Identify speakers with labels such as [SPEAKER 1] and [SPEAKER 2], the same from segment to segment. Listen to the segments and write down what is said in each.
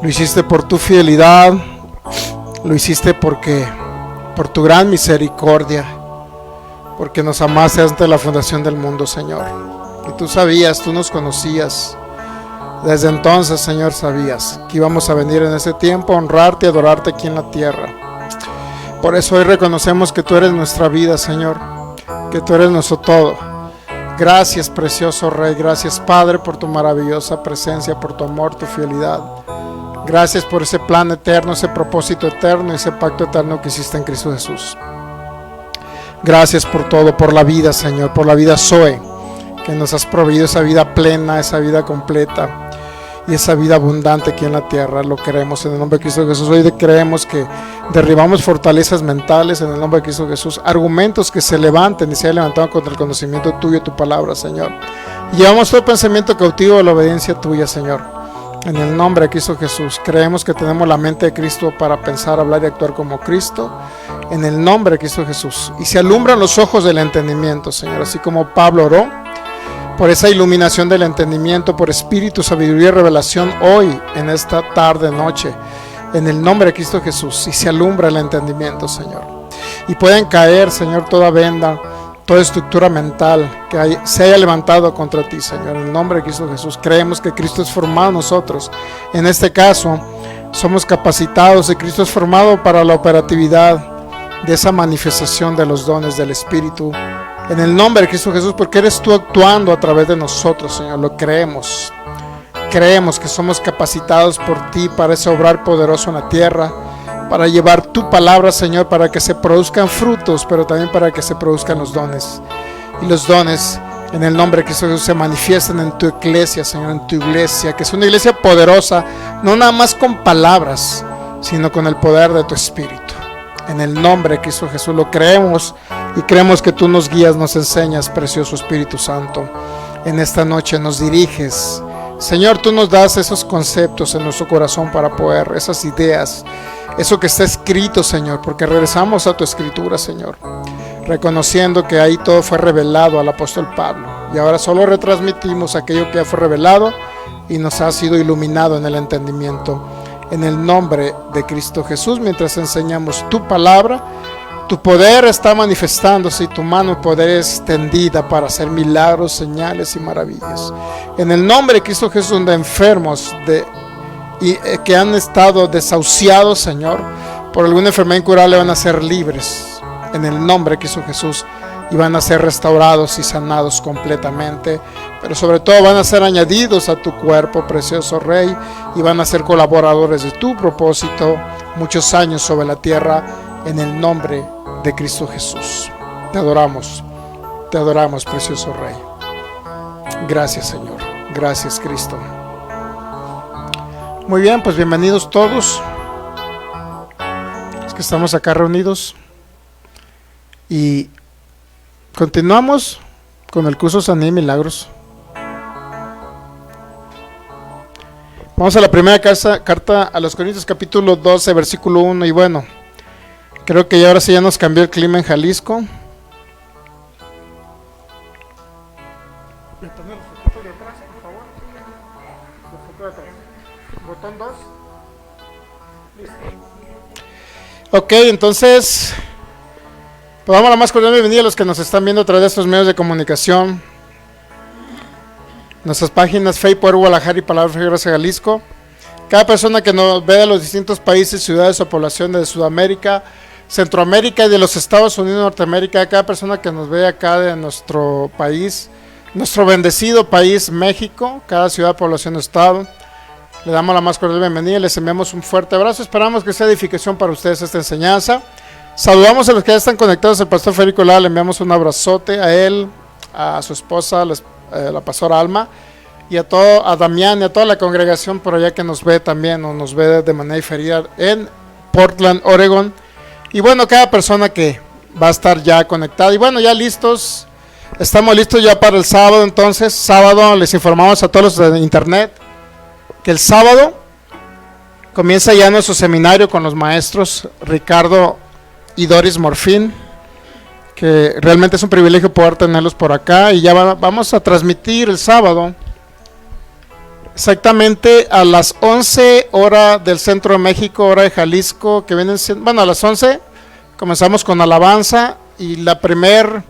[SPEAKER 1] Lo hiciste por tu fidelidad, lo hiciste por tu gran misericordia, porque nos amaste antes de la fundación del mundo, Señor. Y tú sabías, tú nos conocías. Desde entonces, Señor, sabías que íbamos a venir en ese tiempo a honrarte y adorarte aquí en la tierra. Por eso hoy reconocemos que tú eres nuestra vida, Señor, que tú eres nuestro todo. Gracias, precioso Rey, gracias, Padre, por tu maravillosa presencia, por tu amor, tu fidelidad. Gracias por ese plan eterno, ese propósito eterno, ese pacto eterno que hiciste en Cristo Jesús. Gracias por todo, por la vida, Señor, por la vida Zoe, que nos has proveído esa vida plena, esa vida completa y esa vida abundante aquí en la tierra. Lo queremos en el nombre de Cristo Jesús. Hoy creemos que derribamos fortalezas mentales en el nombre de Cristo Jesús, argumentos que se levanten y se hayan levantado contra el conocimiento tuyo y tu palabra, Señor. Y llevamos todo pensamiento cautivo a la obediencia tuya, Señor. En el nombre de Cristo Jesús, creemos que tenemos la mente de Cristo para pensar, hablar y actuar como Cristo. En el nombre de Cristo Jesús. Y se alumbran los ojos del entendimiento, Señor. Así como Pablo oró por esa iluminación del entendimiento, por espíritu, sabiduría y revelación hoy, en esta tarde, noche. En el nombre de Cristo Jesús. Y se alumbra el entendimiento, Señor. Y pueden caer, Señor, toda venda, toda estructura mental que se haya levantado contra ti, Señor. En el nombre de Cristo Jesús, creemos que Cristo es formado en nosotros. En este caso, somos capacitados y Cristo es formado para la operatividad de esa manifestación de los dones del Espíritu. En el nombre de Cristo Jesús, porque eres tú actuando a través de nosotros, Señor. Lo creemos. Creemos que somos capacitados por ti para ese obrar poderoso en la tierra, para llevar tu palabra, Señor, para que se produzcan frutos, pero también para que se produzcan los dones. Y los dones, en el nombre de Cristo Jesús, se manifiestan en tu iglesia, Señor, en tu iglesia, que es una iglesia poderosa, no nada más con palabras, sino con el poder de tu Espíritu. En el nombre de Cristo Jesús lo creemos y creemos que tú nos guías, nos enseñas, precioso Espíritu Santo. En esta noche nos diriges. Señor, tú nos das esos conceptos en nuestro corazón para poder, esas ideas, eso que está escrito, Señor, porque regresamos a tu escritura, Señor, reconociendo que ahí todo fue revelado al apóstol Pablo, y ahora solo retransmitimos aquello que ya fue revelado y nos ha sido iluminado en el entendimiento. En el nombre de Cristo Jesús, mientras enseñamos tu palabra, tu poder está manifestándose y tu mano de poder es extendida para hacer milagros, señales y maravillas. En el nombre de Cristo Jesús, donde enfermos que han estado desahuciados, Señor, por alguna enfermedad incurable, van a ser libres en el nombre de Cristo Jesús y van a ser restaurados y sanados completamente, pero sobre todo van a ser añadidos a tu cuerpo, precioso Rey, y van a ser colaboradores de tu propósito muchos años sobre la tierra, en el nombre de Cristo Jesús. Te adoramos, precioso Rey. Gracias, Señor, gracias, Cristo. Muy bien, pues bienvenidos todos. Es que estamos acá reunidos y continuamos con el curso Sanidad y Milagros. Vamos a la primera carta a los Corintios, capítulo 12, versículo 1. Y bueno, creo que ya ahora sí ya nos cambió el clima en Jalisco. Botón 2. Listo. Ok, entonces pues vamos a la más cordial bienvenida a los que nos están viendo a través de estos medios de comunicación. Nuestras páginas Facebook, Poder Guadalajara y Palabra Fe Gracia Jalisco. Cada persona que nos ve de los distintos países, ciudades o poblaciones de Sudamérica, Centroamérica y de los Estados Unidos, Norteamérica, cada persona que nos ve acá de nuestro país, nuestro bendecido país México, cada ciudad, población, estado, le damos la más cordial bienvenida y les enviamos un fuerte abrazo. Esperamos que sea edificación para ustedes esta enseñanza. Saludamos a los que ya están conectados, al pastor Federico Lara, le enviamos un abrazote a él, a su esposa, la pastora Alma, y a Damián y a toda la congregación por allá que nos ve también, o nos ve de manera diferida en Portland, Oregon. Y bueno, cada persona que va a estar ya conectada. Y bueno, ya listos, estamos listos ya para el sábado. Entonces, sábado les informamos a todos los de internet que el sábado comienza ya nuestro seminario con los maestros Ricardo y Doris Morfín, que realmente es un privilegio poder tenerlos por acá. Y ya vamos a transmitir el sábado exactamente a las 11 hora del centro de México, hora de Jalisco, que vienen siendo, bueno, a las 11 comenzamos con alabanza y la primer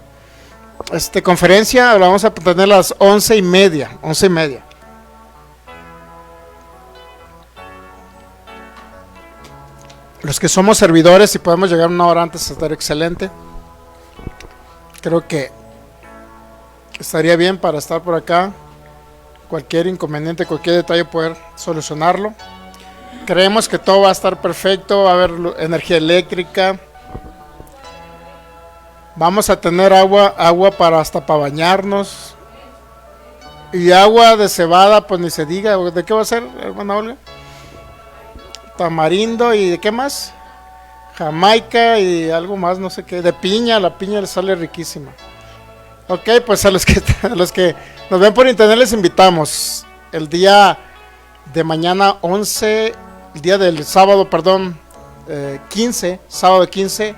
[SPEAKER 1] conferencia la vamos a tener a las 11:30, 11:30. Los que somos servidores, si podemos llegar una hora antes, estaría excelente. Creo que estaría bien para estar por acá. Cualquier inconveniente, cualquier detalle, poder solucionarlo. Creemos que todo va a estar perfecto, va a haber energía eléctrica. Vamos a tener agua para hasta para bañarnos. Y agua de cebada, pues ni se diga. ¿De qué va a ser, hermana Olga? Tamarindo y ¿de qué más? Jamaica y algo más, no sé qué. De piña, la piña le sale riquísima. Ok, pues a los que nos ven por internet les invitamos. El día de mañana 11, el día del sábado, perdón, 15, sábado 15,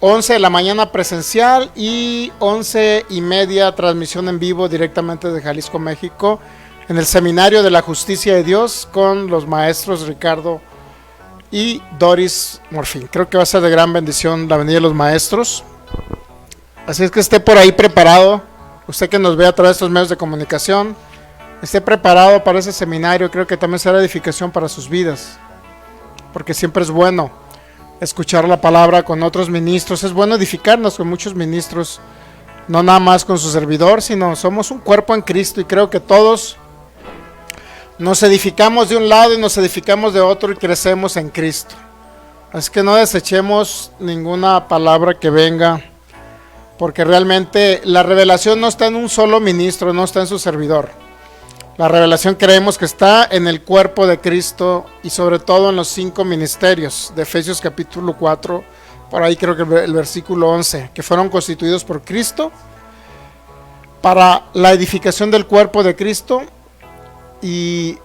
[SPEAKER 1] 11 de la mañana presencial y 11:30 transmisión en vivo directamente de Jalisco, México, en el Seminario de la Justicia de Dios con los maestros Ricardo y Doris Morfín. Creo que va a ser de gran bendición la venida de los maestros. Así es que esté por ahí preparado. Usted que nos ve a través de estos medios de comunicación, esté preparado para ese seminario. Creo que también será edificación para sus vidas, porque siempre es bueno escuchar la palabra con otros ministros. Es bueno edificarnos con muchos ministros, no nada más con su servidor, sino somos un cuerpo en Cristo y creo que todos nos edificamos de un lado y nos edificamos de otro y crecemos en Cristo. Así que no desechemos ninguna palabra que venga, porque realmente la revelación no está en un solo ministro, no está en su servidor. La revelación creemos que está en el cuerpo de Cristo y sobre todo en los 5 ministerios de Efesios capítulo 4, por ahí creo que el versículo 11, que fueron constituidos por Cristo para la edificación del cuerpo de Cristo. Y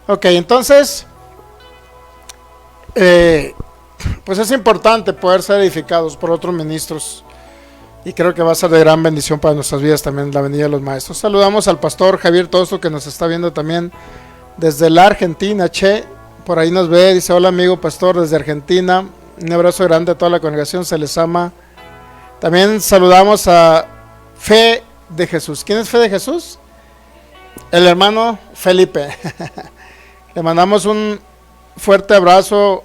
[SPEAKER 1] ok, entonces pues es importante poder ser edificados por otros ministros y creo que va a ser de gran bendición para nuestras vidas también la venida de los maestros. Saludamos al pastor Javier Tosto, que nos está viendo también desde la Argentina. Che, por ahí nos ve, dice: hola amigo pastor desde Argentina, un abrazo grande a toda la congregación, se les ama. También saludamos a Fe de Jesús. ¿Quién es Fe de Jesús? El hermano Felipe. Le mandamos un fuerte abrazo,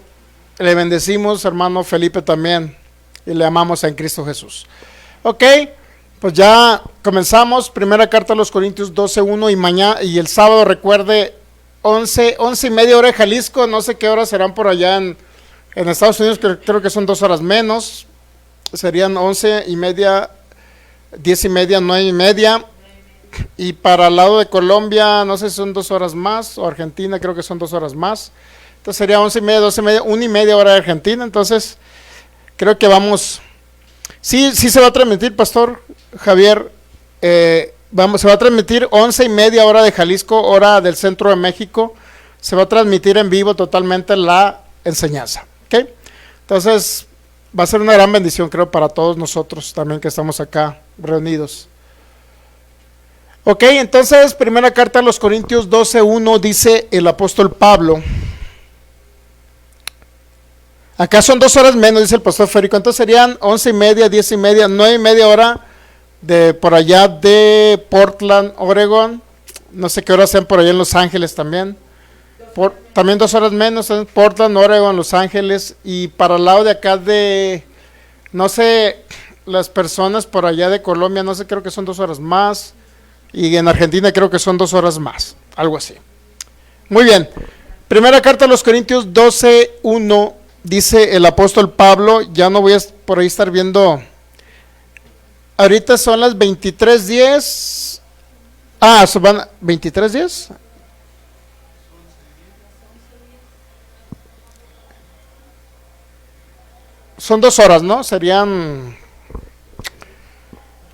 [SPEAKER 1] le bendecimos, hermano Felipe, también, y le amamos en Cristo Jesús. Ok, pues ya comenzamos. Primera carta a los Corintios 12:1 y mañana y el sábado, recuerde, 11:30 hora de Jalisco. No sé qué horas serán por allá en Estados Unidos, creo que son 2 horas menos. Serían 11:30, 10:30, 9:30. Y para el lado de Colombia, no sé si son 2 horas más, o Argentina creo que son 2 horas más. Entonces sería 11:30, 12:30, 1:30 hora de Argentina. Entonces creo que vamos. Sí se va a transmitir, pastor Javier. Se va a transmitir 11:30 hora de Jalisco, hora del centro de México. Se va a transmitir en vivo totalmente la enseñanza. ¿Ok? Entonces va a ser una gran bendición, creo, para todos nosotros también que estamos acá reunidos. Ok, entonces, primera carta a los Corintios 12:1, dice el apóstol Pablo. Acá son 2 horas menos, dice el pastor Férico. Entonces serían 11:30, 10:30, 9:30 hora de por allá de Portland, Oregon. No sé qué horas sean por allá en Los Ángeles también. También 2 horas menos en Portland, Oregon, Los Ángeles. Y para el lado de acá de, no sé, las personas por allá de Colombia, no sé, creo que son 2 horas más. Y en Argentina creo que son 2 horas más, algo así. Muy bien. Primera carta a los Corintios 12:1, dice el apóstol Pablo. Ya no voy a por ahí estar viendo. Ahorita son las 23:10. Van 23:10. Son 2 horas, ¿no? Serían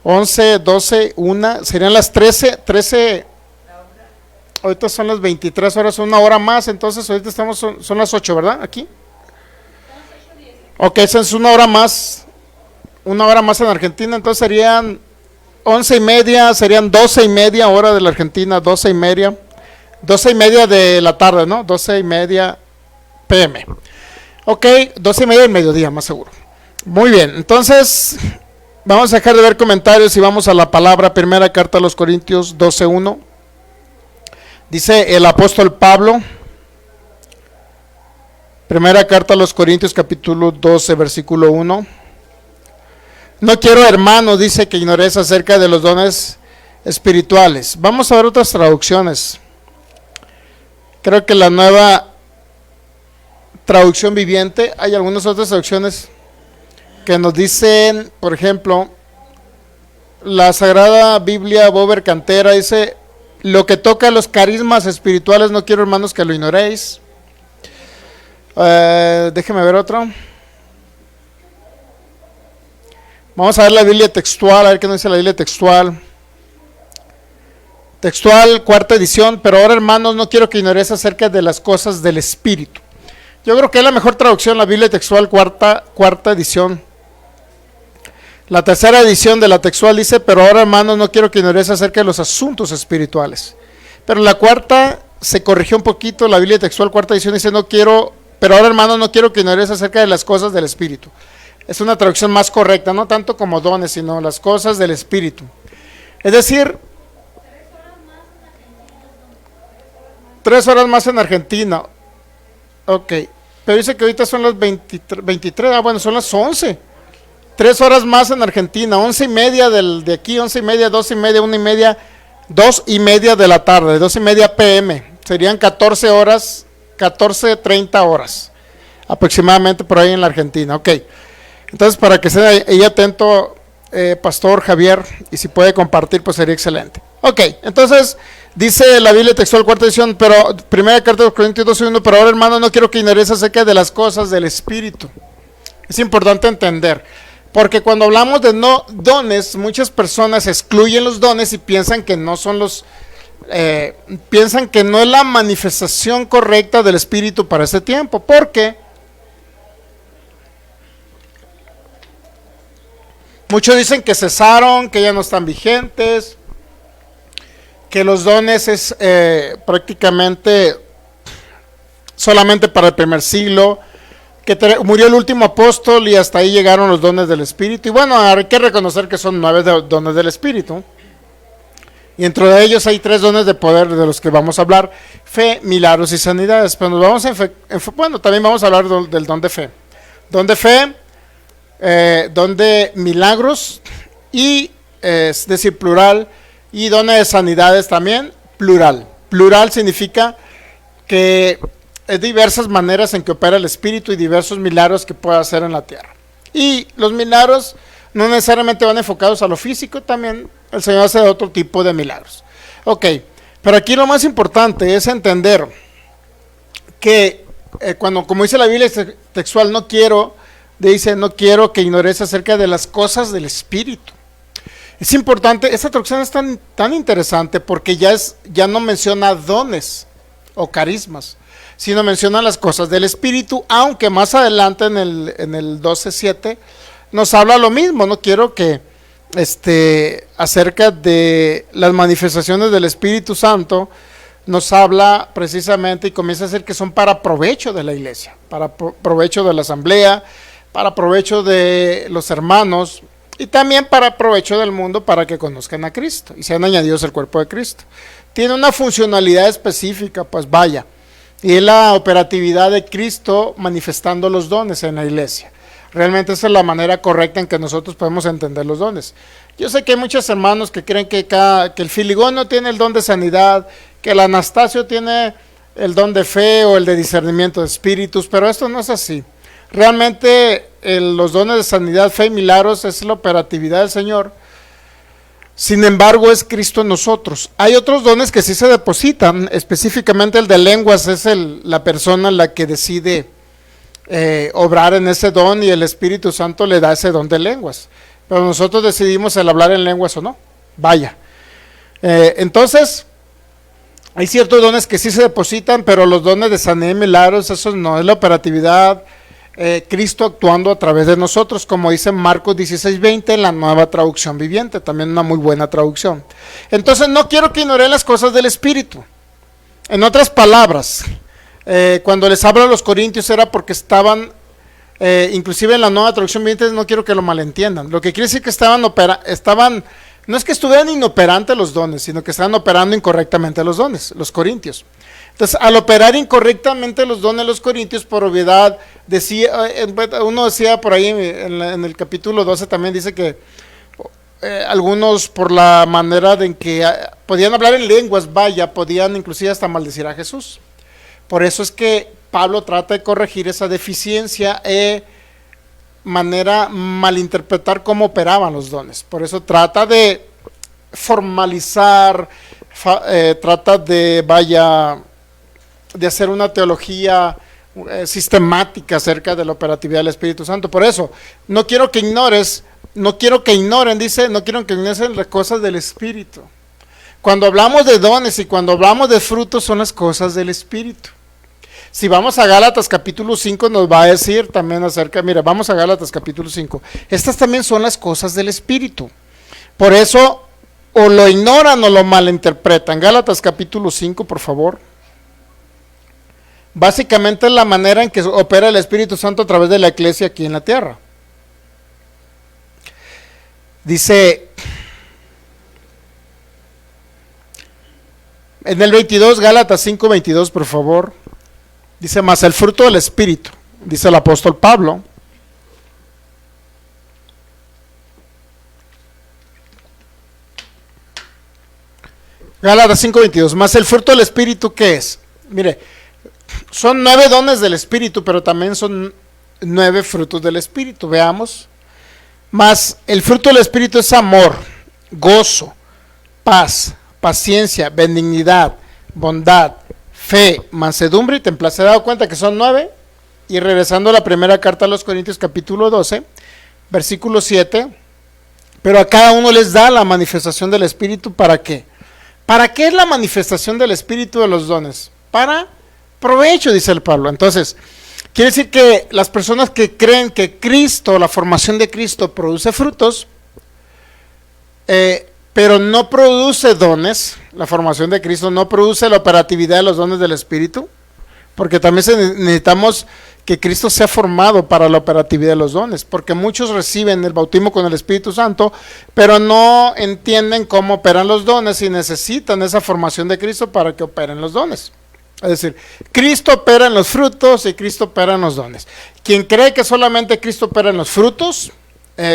[SPEAKER 1] 11, 12, 1, serían las 13, ahorita son las 23 horas, 1 hora más, entonces ahorita son las 8, ¿verdad? Aquí. Ok, esa es 1 hora más en Argentina, entonces serían 11:30, serían 12:30 hora de la Argentina, 12:30. 12:30 de la tarde, ¿no? 12:30 PM. Ok, 12:30 del mediodía, más seguro. Muy bien, entonces vamos a dejar de ver comentarios y vamos a la palabra. Primera carta a los Corintios 12:1. Dice el apóstol Pablo. Primera carta a los Corintios capítulo 12 versículo 1. No quiero, hermano, dice, que ignoréis acerca de los dones espirituales. Vamos a ver otras traducciones. Creo que la nueva traducción viviente, hay algunas otras traducciones que nos dicen, por ejemplo, la Sagrada Biblia Bober Cantera dice, lo que toca a los carismas espirituales, no quiero, hermanos, que lo ignoréis. Déjeme ver otro. Vamos a ver la Biblia textual, a ver qué nos dice la Biblia textual. Textual, cuarta edición. Pero ahora, hermanos, no quiero que ignoréis acerca de las cosas del Espíritu. Yo creo que es la mejor traducción, la Biblia textual, cuarta edición. La tercera edición de la textual dice, pero ahora, hermanos, no quiero que ignoréis acerca de los asuntos espirituales. Pero la cuarta se corrigió un poquito, la Biblia textual, cuarta edición, dice, pero ahora, hermanos, no quiero que ignoréis acerca de las cosas del Espíritu. Es una traducción más correcta, no tanto como dones, sino las cosas del Espíritu. Es decir, 3 horas más en Argentina. Ok, pero dice que ahorita son las 23, bueno, son las 11. 3 horas más en Argentina, 11:30 de aquí, 11:30, 12:30, 1:30, 2:30 de la tarde, 2:30 PM. Serían 14 horas, 14:30 horas, aproximadamente por ahí en la Argentina. Ok, entonces para que esté ahí atento, Pastor Javier, y si puede compartir, pues sería excelente. Ok, entonces dice la Biblia textual, cuarta edición, pero primera carta de los Corintios 12:1, pero ahora, hermano, no quiero que ignoréis acerca de las cosas del Espíritu. Es importante entender, porque cuando hablamos de no dones, muchas personas excluyen los dones y piensan que no son piensan que no es la manifestación correcta del Espíritu para este tiempo, porque muchos dicen que cesaron, que ya no están vigentes, que los dones es prácticamente solamente para el primer siglo, que murió el último apóstol y hasta ahí llegaron los dones del Espíritu. Y bueno, hay que reconocer que son 9 dones del Espíritu. Y entre de ellos hay 3 dones de poder de los que vamos a hablar: fe, milagros y sanidades. Pero nos vamos bueno, también vamos a hablar del don de fe. Don de fe, don de milagros, y es decir, plural, y don de sanidades también, plural. Plural significa que es diversas maneras en que opera el Espíritu y diversos milagros que puede hacer en la tierra. Y los milagros no necesariamente van enfocados a lo físico, también el Señor hace otro tipo de milagros. Ok, pero aquí lo más importante es entender que como dice la Biblia textual, no quiero que ignores acerca de las cosas del Espíritu. Es importante, esta traducción es tan interesante porque ya no menciona dones o carismas, sino menciona las cosas del Espíritu, aunque más adelante en el 12:7 nos habla lo mismo. No quiero que acerca de las manifestaciones del Espíritu Santo, nos habla precisamente y comienza a decir que son para provecho de la iglesia, para provecho de la asamblea, para provecho de los hermanos y también para provecho del mundo, para que conozcan a Cristo y sean añadidos al cuerpo de Cristo. Tiene una funcionalidad específica, pues vaya, y es la operatividad de Cristo manifestando los dones en la iglesia. Realmente esa es la manera correcta en que nosotros podemos entender los dones. Yo sé que hay muchos hermanos que creen que el filigono tiene el don de sanidad, que el Anastasio tiene el don de fe o el de discernimiento de espíritus, pero esto no es así. Realmente los dones de sanidad, fe y milagros es la operatividad del Señor. Sin embargo, es Cristo en nosotros. Hay otros dones que sí se depositan, específicamente el de lenguas es la persona la que decide obrar en ese don, y el Espíritu Santo le da ese don de lenguas. Pero nosotros decidimos el hablar en lenguas o no. Vaya. Entonces, hay ciertos dones que sí se depositan, pero los dones de sanidad y milagros, eso no es la operatividad Cristo actuando a través de nosotros, como dice Marcos 16:20 en la Nueva Traducción Viviente, también una muy buena traducción. Entonces no quiero que ignoren las cosas del Espíritu. En otras palabras, cuando les hablo a los corintios era porque estaban, inclusive en la Nueva Traducción Viviente, no quiero que lo malentiendan, lo que quiere decir que estaban, no es que estuvieran inoperantes los dones, sino que estaban operando incorrectamente los dones, los corintios. Entonces, al operar incorrectamente los dones de los corintios, por obviedad, uno decía por ahí en el capítulo 12 también dice que algunos por la manera en que podían hablar en lenguas, podían inclusive hasta maldecir a Jesús. Por eso es que Pablo trata de corregir esa deficiencia manera malinterpretar cómo operaban los dones. Por eso trata de formalizar, trata de hacer una teología sistemática acerca de la operatividad del Espíritu Santo. Por eso, no quiero que ignoren las cosas del Espíritu. Cuando hablamos de dones y cuando hablamos de frutos son las cosas del Espíritu. Si vamos a Gálatas capítulo 5 nos va a decir también vamos a Gálatas capítulo 5. Estas también son las cosas del Espíritu. Por eso, o lo ignoran o lo malinterpretan. Gálatas capítulo 5, por favor. Básicamente es la manera en que opera el Espíritu Santo a través de la iglesia aquí en la tierra. Dice en el 22, Gálatas 5, 22, por favor. Dice, más el fruto del Espíritu, dice el apóstol Pablo. Gálatas 5, 22, más el fruto del Espíritu, ¿qué es? Mire, son 9 dones del Espíritu, pero también son 9 frutos del Espíritu. Veamos. Más el fruto del Espíritu es amor, gozo, paz, paciencia, benignidad, bondad, fe, mansedumbre y templanza. ¿Se ha dado cuenta que son 9? Y regresando a la primera carta a los Corintios, capítulo 12, versículo 7. Pero a cada uno les da la manifestación del Espíritu. ¿Para qué? ¿Para qué es la manifestación del Espíritu de los dones? Para provecho, dice el Pablo. Entonces, quiere decir que las personas que creen que Cristo, la formación de Cristo, produce frutos, pero no produce dones, la formación de Cristo no produce la operatividad de los dones del Espíritu, porque también necesitamos que Cristo sea formado para la operatividad de los dones, porque muchos reciben el bautismo con el Espíritu Santo, pero no entienden cómo operan los dones y necesitan esa formación de Cristo para que operen los dones. Es decir, Cristo opera en los frutos y Cristo opera en los dones. Quien cree que solamente Cristo opera en los frutos,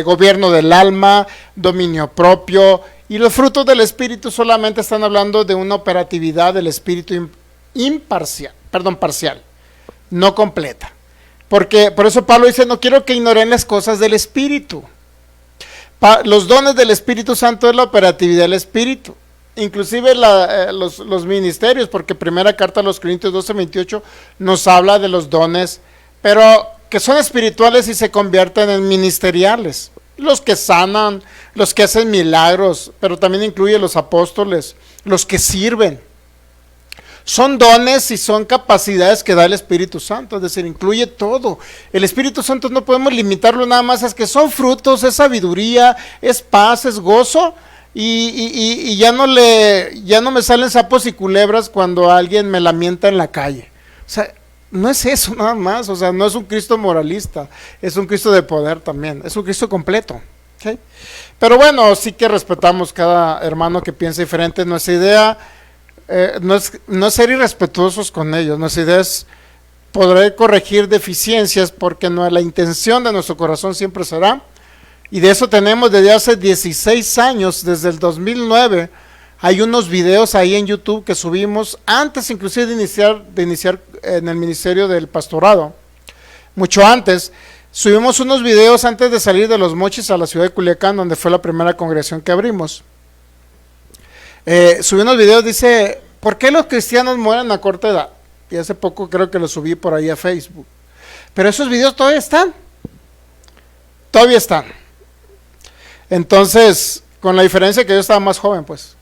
[SPEAKER 1] gobierno del alma, dominio propio, y los frutos del Espíritu solamente están hablando de una operatividad del Espíritu parcial, no completa. Porque por eso Pablo dice, no quiero que ignoren las cosas del Espíritu. Los dones del Espíritu Santo es la operatividad del Espíritu. Inclusive los ministerios, porque primera carta a los Corintios 12, 28 nos habla de los dones, pero que son espirituales y se convierten en ministeriales. Los que sanan, los que hacen milagros, pero también incluye los apóstoles, los que sirven. Son dones y son capacidades que da el Espíritu Santo, es decir, incluye todo. El Espíritu Santo no podemos limitarlo nada más, es que son frutos, es sabiduría, es paz, es gozo, y ya no me salen sapos y culebras cuando alguien me lamenta en la calle. O sea, no es eso nada más, o sea, no es un Cristo moralista, es un Cristo de poder también, es un Cristo completo. ¿Okay? Pero bueno, sí que respetamos cada hermano que piensa diferente. Nuestra idea no es ser irrespetuosos con ellos, nuestra idea es poder corregir deficiencias, porque la intención de nuestro corazón siempre será, y de eso tenemos desde hace 16 años, desde el 2009, hay unos videos ahí en YouTube que subimos antes inclusive de iniciar en el ministerio del pastorado, mucho antes. Subimos unos videos antes de salir de Los Mochis a la ciudad de Culiacán, donde fue la primera congregación que abrimos. Subí unos videos, dice, ¿por qué los cristianos mueren a corta edad? Y hace poco creo que los subí por ahí a Facebook. Pero esos videos todavía están. Entonces, con la diferencia que yo estaba más joven, pues.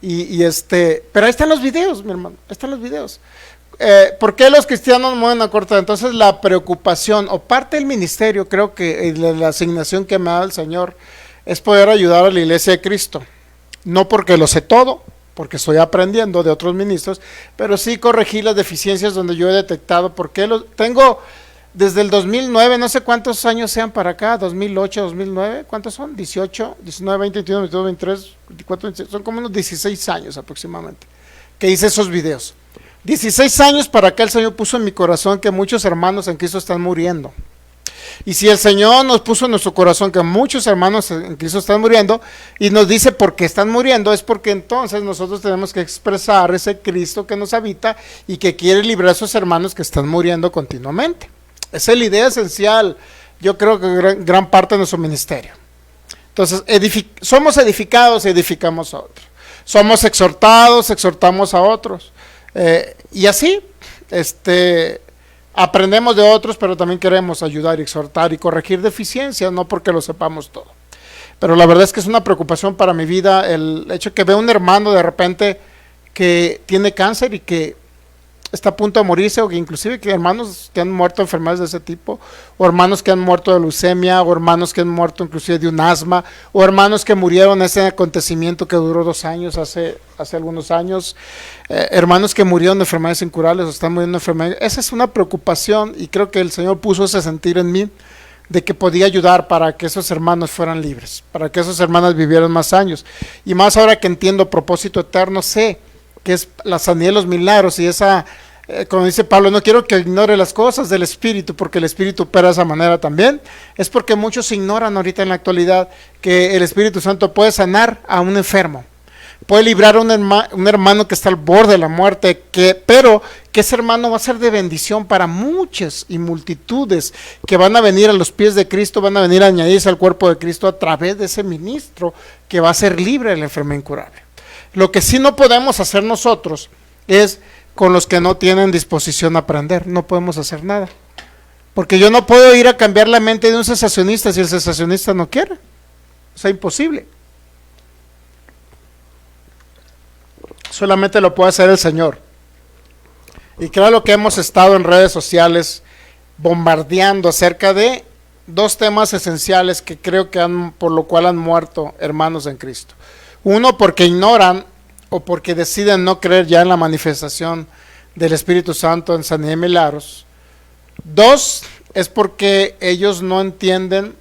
[SPEAKER 1] Pero ahí están los videos, mi hermano, ahí están los videos. ¿Por qué los cristianos mueven a corta edad? Entonces la preocupación o parte del ministerio, creo que la asignación que me da el Señor es poder ayudar a la iglesia de Cristo. No porque lo sé todo, porque estoy aprendiendo de otros ministros, pero sí corregir las deficiencias donde yo he detectado. Porque tengo desde el 2009, no sé cuántos años sean para acá, 2008, 2009, ¿cuántos son? 18, 19, 20, 21, 22, 23, 24, 26, son como unos 16 años aproximadamente que hice esos videos. 16 años para acá el Señor puso en mi corazón que muchos hermanos en Cristo están muriendo. Y si el Señor nos puso en nuestro corazón que muchos hermanos en Cristo están muriendo y nos dice por qué están muriendo, es porque entonces nosotros tenemos que expresar ese Cristo que nos habita y que quiere librar a esos hermanos que están muriendo continuamente. Esa es la idea esencial, yo creo que gran parte de nuestro ministerio. Entonces, somos edificados, edificamos a otros. Somos exhortados, exhortamos a otros. Y así, aprendemos de otros, pero también queremos ayudar, exhortar y corregir deficiencias, no porque lo sepamos todo. Pero la verdad es que es una preocupación para mi vida el hecho que veo un hermano de repente que tiene cáncer y que está a punto de morirse, o que inclusive que hermanos que han muerto de enfermedades de ese tipo, o hermanos que han muerto de leucemia, o hermanos que han muerto inclusive de un asma, o hermanos que murieron en ese acontecimiento que duró 2 años, hace algunos años, hermanos que murieron de enfermedades incurables o están muriendo de enfermedades. Esa es una preocupación y creo que el Señor puso ese sentir en mí de que podía ayudar para que esos hermanos fueran libres, para que esas hermanas vivieran más años. Y más ahora que entiendo propósito eterno, sé que es la sanidad de los milagros y esa, como dice Pablo, no quiero que ignore las cosas del Espíritu, porque el Espíritu opera de esa manera también. Es porque muchos ignoran ahorita en la actualidad que el Espíritu Santo puede sanar a un enfermo, puede librar a un hermano que está al borde de la muerte, pero que ese hermano va a ser de bendición para muchas y multitudes que van a venir a los pies de Cristo, van a venir a añadirse al cuerpo de Cristo a través de ese ministro que va a ser libre de la enfermedad incurable. Lo que sí no podemos hacer nosotros es con los que no tienen disposición a aprender, no podemos hacer nada. Porque yo no puedo ir a cambiar la mente de un cesacionista si el cesacionista no quiere. O sea, imposible. Solamente lo puede hacer el Señor. Y claro que hemos estado en redes sociales bombardeando acerca de 2 temas esenciales que creo que por lo cual han muerto hermanos en Cristo. Uno, porque ignoran o porque deciden no creer ya en la manifestación del Espíritu Santo en sanidad y milagros. 2, es porque ellos no entienden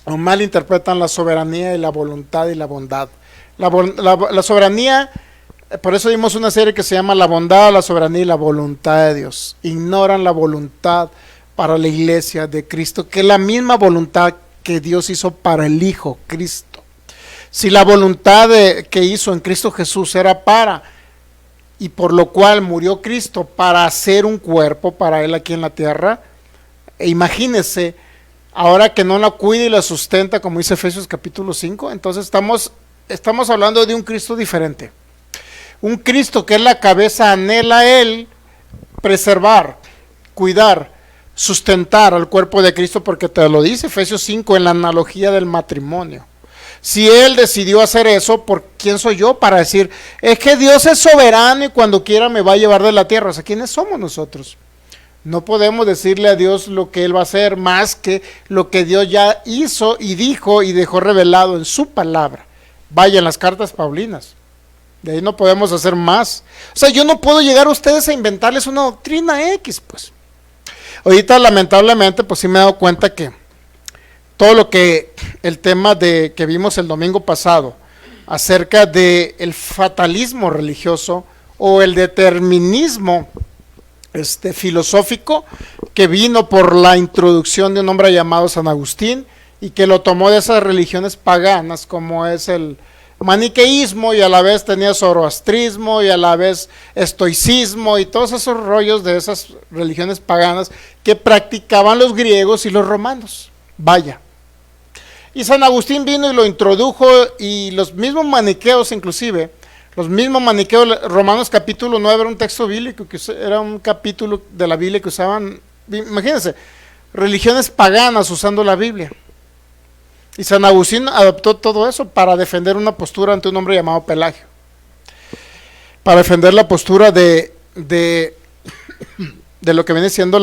[SPEAKER 1] o malinterpretan la soberanía y la voluntad y la bondad. La soberanía, por eso dimos una serie que se llama La bondad, la soberanía y la voluntad de Dios. Ignoran la voluntad para la iglesia de Cristo, que es la misma voluntad que Dios hizo para el Hijo, Cristo. Si la voluntad que hizo en Cristo Jesús era y por lo cual murió Cristo para hacer un cuerpo para Él aquí en la tierra, imagínense, ahora que no la cuida y la sustenta, como dice Efesios capítulo 5, entonces estamos hablando de un Cristo diferente. Un Cristo que es la cabeza, anhela a Él preservar, cuidar, sustentar al cuerpo de Cristo, porque te lo dice Efesios 5 en la analogía del matrimonio. Si Él decidió hacer eso, ¿por quién soy yo para decir, es que Dios es soberano y cuando quiera me va a llevar de la tierra? O sea, ¿quiénes somos nosotros? No podemos decirle a Dios lo que Él va a hacer más que lo que Dios ya hizo y dijo y dejó revelado en su palabra. Vaya, en las cartas paulinas. De ahí no podemos hacer más. O sea, yo no puedo llegar a ustedes a inventarles una doctrina X, pues. Ahorita, lamentablemente, pues sí me he dado cuenta que todo lo que el tema que vimos el domingo pasado acerca del fatalismo religioso o el determinismo filosófico que vino por la introducción de un hombre llamado San Agustín y que lo tomó de esas religiones paganas como es el maniqueísmo, y a la vez tenía zoroastrismo y a la vez estoicismo y todos esos rollos de esas religiones paganas que practicaban los griegos y los romanos. Vaya. Y San Agustín vino y lo introdujo, y los mismos maniqueos, inclusive, los mismos maniqueos, Romanos capítulo 9 era un texto bíblico, que era un capítulo de la Biblia que usaban, imagínense, religiones paganas usando la Biblia. Y San Agustín adoptó todo eso para defender una postura ante un hombre llamado Pelagio. Para defender la postura de de lo que viene siendo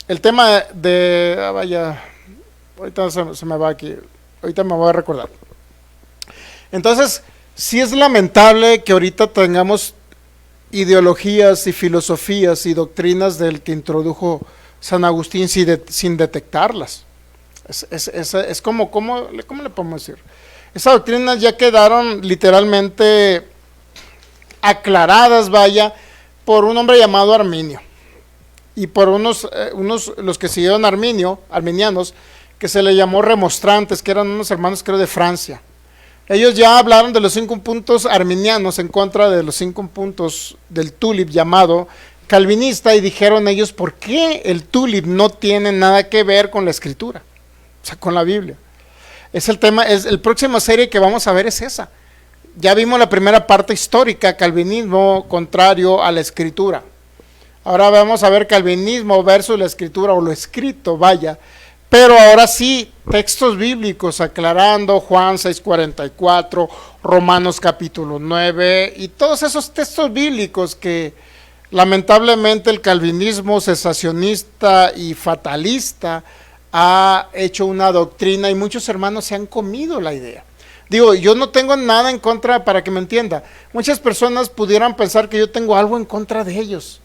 [SPEAKER 1] el tema de vaya, ahorita se me va aquí, ahorita me voy a recordar. Entonces, sí es lamentable que ahorita tengamos ideologías y filosofías y doctrinas del que introdujo San Agustín sin detectarlas. Es como, ¿cómo le podemos decir? Esas doctrinas ya quedaron literalmente aclaradas, vaya, por un hombre llamado Arminio y por unos los que siguieron arminianos, que se le llamó remonstrantes, que eran unos hermanos, creo, de Francia. Ellos ya hablaron de los 5 puntos arminianos en contra de los 5 puntos del tulip llamado calvinista, y dijeron ellos, ¿por qué el tulip no tiene nada que ver con la escritura? O sea, con la Biblia. Es el tema, el próxima serie que vamos a ver es esa. Ya vimos la primera parte histórica, calvinismo contrario a la escritura. Ahora vamos a ver calvinismo versus la escritura, o lo escrito, vaya. Pero ahora sí, textos bíblicos aclarando Juan 6:44, Romanos capítulo 9, y todos esos textos bíblicos que lamentablemente el calvinismo cesacionista y fatalista ha hecho una doctrina, y muchos hermanos se han comido la idea. Digo, yo no tengo nada en contra, para que me entienda. Muchas personas pudieran pensar que yo tengo algo en contra de ellos,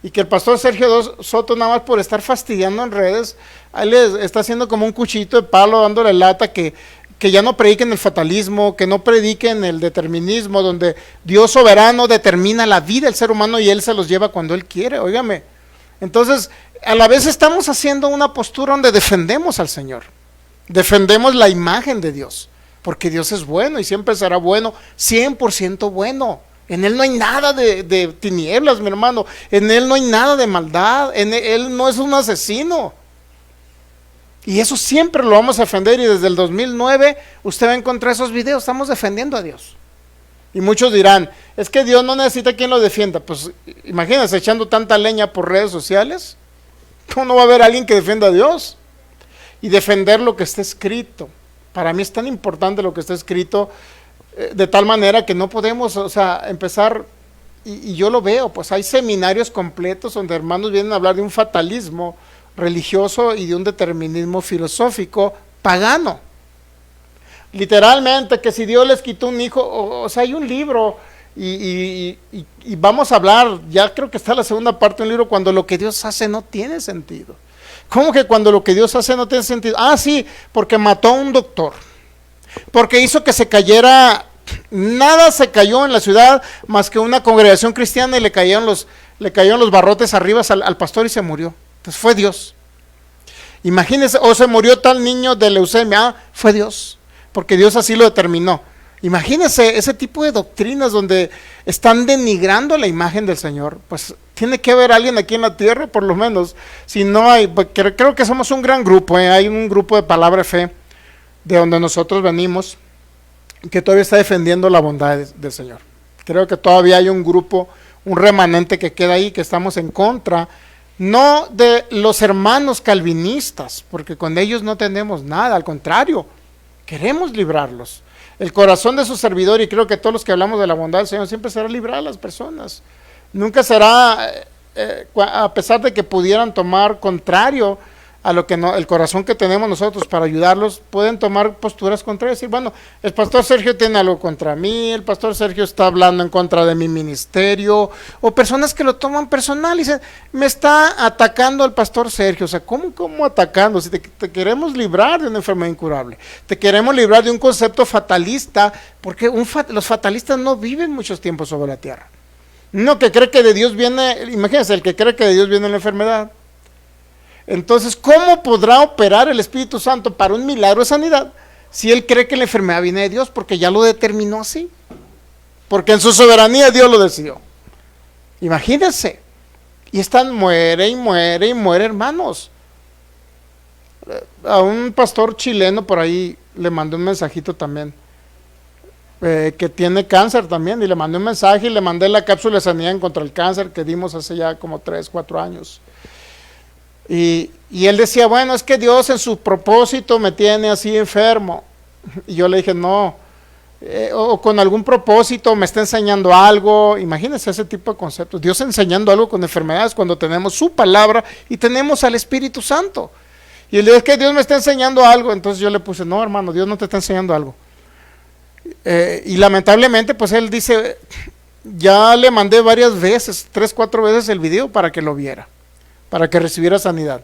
[SPEAKER 1] y que el pastor Sergio Soto, nada más por estar fastidiando en redes, ahí les está haciendo como un cuchillito de palo, dándole lata, que ya no prediquen el fatalismo, que no prediquen el determinismo, donde Dios soberano determina la vida del ser humano y Él se los lleva cuando Él quiere, óigame. Entonces, a la vez estamos haciendo una postura donde defendemos al Señor, defendemos la imagen de Dios, porque Dios es bueno y siempre será bueno, 100% bueno. En Él no hay nada de tinieblas, mi hermano. En Él no hay nada de maldad. Él no es un asesino. Y eso siempre lo vamos a defender. Y desde el 2009 usted va a encontrar esos videos. Estamos defendiendo a Dios. Y muchos dirán, es que Dios no necesita quien lo defienda. Pues imagínense, echando tanta leña por redes sociales. ¿Cómo no va a haber alguien que defienda a Dios? Y defender lo que está escrito. Para mí es tan importante lo que está escrito, de tal manera que no podemos, o sea, empezar, y yo lo veo, pues hay seminarios completos donde hermanos vienen a hablar de un fatalismo religioso y de un determinismo filosófico pagano. Literalmente, que si Dios les quitó un hijo, o sea, hay un libro, y vamos a hablar, ya creo que está la segunda parte de un libro, cuando lo que Dios hace no tiene sentido. ¿Cómo que cuando lo que Dios hace no tiene sentido? Ah, sí, porque mató a un doctor, porque hizo que se cayera, nada se cayó en la ciudad más que una congregación cristiana, y le cayeron los barrotes arriba al pastor y se murió. Entonces fue Dios. Imagínense, o se murió tal niño de leucemia, fue Dios, porque Dios así lo determinó. Imagínense ese tipo de doctrinas donde están denigrando la imagen del Señor. Pues tiene que haber alguien aquí en la tierra, por lo menos. Si no hay, creo que somos un gran grupo, hay un grupo de Palabra de Fe, de donde nosotros venimos, que todavía está defendiendo la bondad del Señor. Creo que todavía hay un grupo, un remanente que queda ahí, que estamos en contra, no de los hermanos calvinistas, porque con ellos no tenemos nada, al contrario, queremos librarlos. El corazón de su servidor, y creo que todos los que hablamos de la bondad del Señor, siempre será librar a las personas. Nunca será, a pesar de que pudieran tomar contrario a lo que no, el corazón que tenemos nosotros para ayudarlos, pueden tomar posturas contrarias y decir, bueno, el pastor Sergio tiene algo contra mí, el pastor Sergio está hablando en contra de mi ministerio, o personas que lo toman personal y dicen, me está atacando el pastor Sergio. O sea, ¿cómo atacando? Si te queremos librar de una enfermedad incurable, te queremos librar de un concepto fatalista, porque los fatalistas no viven muchos tiempos sobre la tierra. Uno que cree que de Dios viene, imagínense, el que cree que de Dios viene la enfermedad. Entonces, ¿cómo podrá operar el Espíritu Santo para un milagro de sanidad si él cree que la enfermedad viene de Dios? Porque ya lo determinó así. Porque en su soberanía Dios lo decidió. Imagínense. Y están muere, hermanos. A un pastor chileno por ahí le mandé un mensajito también, que tiene cáncer también, y le mandé un mensaje y le mandé la cápsula de sanidad contra el cáncer que dimos hace ya como 3, 4 años. Y él decía, bueno, es que Dios en su propósito me tiene así enfermo. Y yo le dije, no, o con algún propósito, me está enseñando algo. Imagínense ese tipo de conceptos. Dios enseñando algo con enfermedades cuando tenemos su palabra y tenemos al Espíritu Santo. Y él dice, es que Dios me está enseñando algo. Entonces yo le puse, no hermano, Dios no te está enseñando algo. Y lamentablemente pues él dice, ya le mandé varias veces, 3, 4 veces el video para que lo viera, para que recibiera sanidad.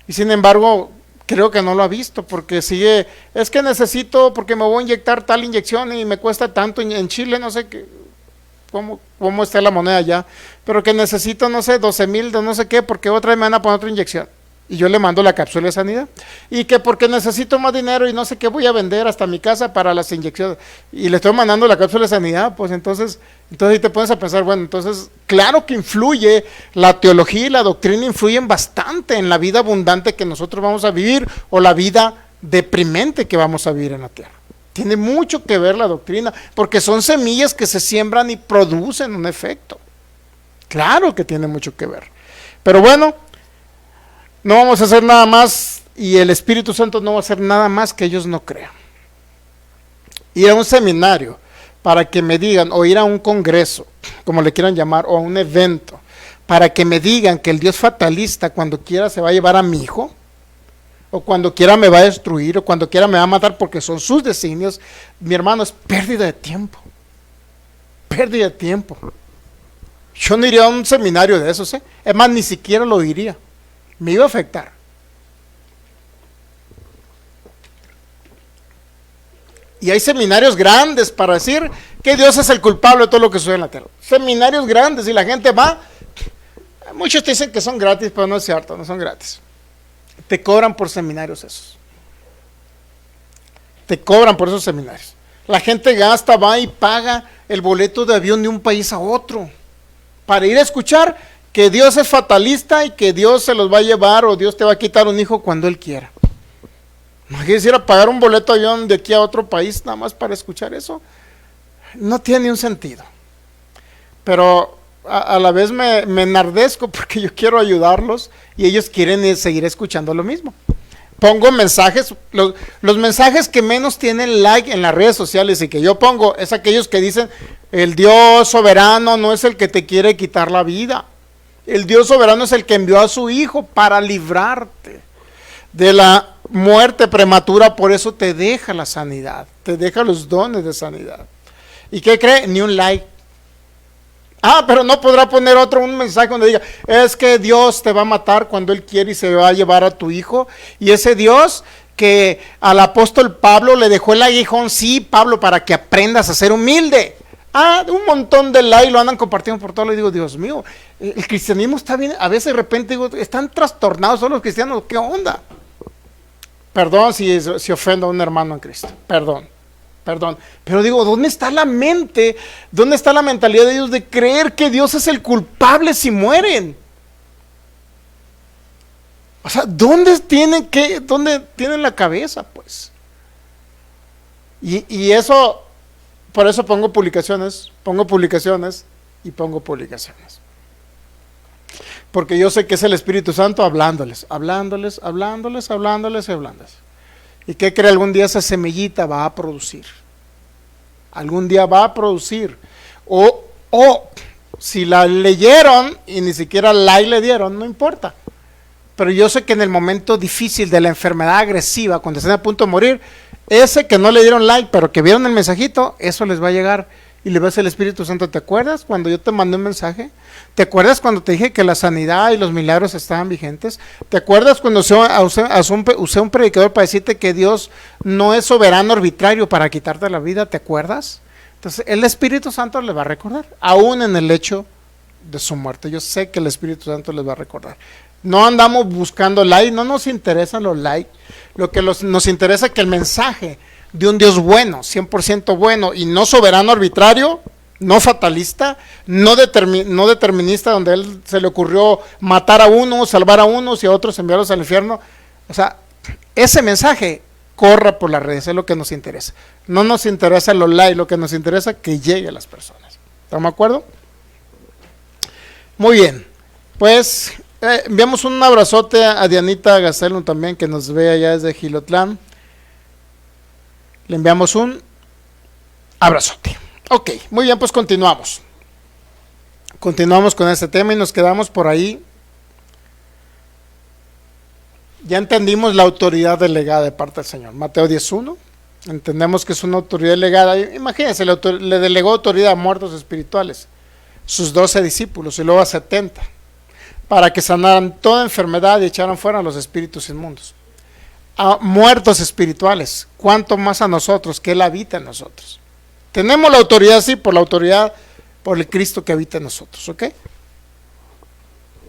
[SPEAKER 1] Y sin embargo, creo que no lo ha visto porque sigue, es que necesito, porque me voy a inyectar tal inyección y me cuesta tanto en Chile, no sé qué, cómo está la moneda allá, pero que necesito, no sé, 12,000 de no sé qué, porque otra vez me van a poner otra inyección. Y yo le mando la cápsula de sanidad. Y que porque necesito más dinero y no sé qué voy a vender hasta mi casa para las inyecciones. Y le estoy mandando la cápsula de sanidad, pues entonces ahí te pones a pensar, bueno, entonces, claro que influye, la teología y la doctrina influyen bastante en la vida abundante que nosotros vamos a vivir o la vida deprimente que vamos a vivir en la tierra. Tiene mucho que ver la doctrina, porque son semillas que se siembran y producen un efecto. Claro que tiene mucho que ver. Pero bueno, no vamos a hacer nada más y el Espíritu Santo no va a hacer nada más que ellos no crean. Ir a un seminario para que me digan, o ir a un congreso, como le quieran llamar, o a un evento, para que me digan que el Dios fatalista cuando quiera se va a llevar a mi hijo, o cuando quiera me va a destruir, o cuando quiera me va a matar porque son sus designios, mi hermano, es pérdida de tiempo. Pérdida de tiempo. Yo no iría a un seminario de esos, es más, ni siquiera lo iría. Me iba a afectar. Y hay seminarios grandes para decir que Dios es el culpable de todo lo que sucede en la tierra. Seminarios grandes y la gente va. Muchos te dicen que son gratis, pero no es cierto, no son gratis. Te cobran por seminarios esos. Te cobran por esos seminarios. La gente gasta, va y paga el boleto de avión de un país a otro para ir a escuchar que Dios es fatalista y que Dios se los va a llevar o Dios te va a quitar un hijo cuando Él quiera. Imagínense ir a pagar un boleto de avión de aquí a otro país nada más para escuchar eso. No tiene ni un sentido. Pero a la vez me enardezco porque yo quiero ayudarlos y ellos quieren seguir escuchando lo mismo. Pongo mensajes, los mensajes que menos tienen like en las redes sociales y que yo pongo es aquellos que dicen, el Dios soberano no es el que te quiere quitar la vida. El Dios soberano es el que envió a su Hijo para librarte de la muerte prematura, por eso te deja la sanidad, te deja los dones de sanidad. ¿Y qué cree? Ni un like. Pero no podrá poner un mensaje donde diga, es que Dios te va a matar cuando Él quiere y se va a llevar a tu hijo. Y ese Dios que al apóstol Pablo le dejó el aguijón, sí, Pablo, para que aprendas a ser humilde. Un montón de likes lo andan compartiendo por todo. Le digo, Dios mío, el cristianismo está bien. A veces de repente digo, están trastornados todos los cristianos. ¿Qué onda? Perdón si ofendo a un hermano en Cristo. Perdón. Pero digo, ¿dónde está la mente? ¿Dónde está la mentalidad de ellos de creer que Dios es el culpable si mueren? O sea, ¿dónde tienen la cabeza, pues? Y eso... Por eso pongo publicaciones. Porque yo sé que es el Espíritu Santo hablándoles. ¿Y qué cree? Algún día esa semillita va a producir. O si la leyeron y ni siquiera like le dieron, no importa. Pero yo sé que en el momento difícil de la enfermedad agresiva, cuando estén a punto de morir, ese que no le dieron like, pero que vieron el mensajito, eso les va a llegar y le va a decir el Espíritu Santo, ¿te acuerdas cuando yo te mandé un mensaje? ¿Te acuerdas cuando te dije que la sanidad y los milagros estaban vigentes? ¿Te acuerdas cuando usé un predicador para decirte que Dios no es soberano arbitrario para quitarte la vida? ¿Te acuerdas? Entonces el Espíritu Santo les va a recordar, aún en el hecho de su muerte. Yo sé que el Espíritu Santo les va a recordar. No andamos buscando like, no nos interesan los likes. Lo que nos interesa es que el mensaje de un Dios bueno, 100% bueno y no soberano arbitrario, no fatalista, no determinista, donde Él se le ocurrió matar a unos, salvar a unos y a otros enviarlos al infierno. O sea, ese mensaje corra por las redes, es lo que nos interesa. No nos interesa los likes, lo que nos interesa es que llegue a las personas. ¿Estamos de acuerdo? Muy bien, pues enviamos un abrazote a Dianita Gastelum también, que nos ve allá desde Gilotlán. Le enviamos un abrazote. Ok, muy bien, pues continuamos. Continuamos con este tema y nos quedamos por ahí. Ya entendimos la autoridad delegada de parte del Señor. Mateo 10:1. Entendemos que es una autoridad delegada. Imagínense, le delegó autoridad a muertos espirituales, sus 12 discípulos y luego a 70, para que sanaran toda enfermedad y echaran fuera a los espíritus inmundos. A muertos espirituales, cuánto más a nosotros, que Él habita en nosotros. Tenemos la autoridad, sí, por la autoridad, por el Cristo que habita en nosotros, ¿ok?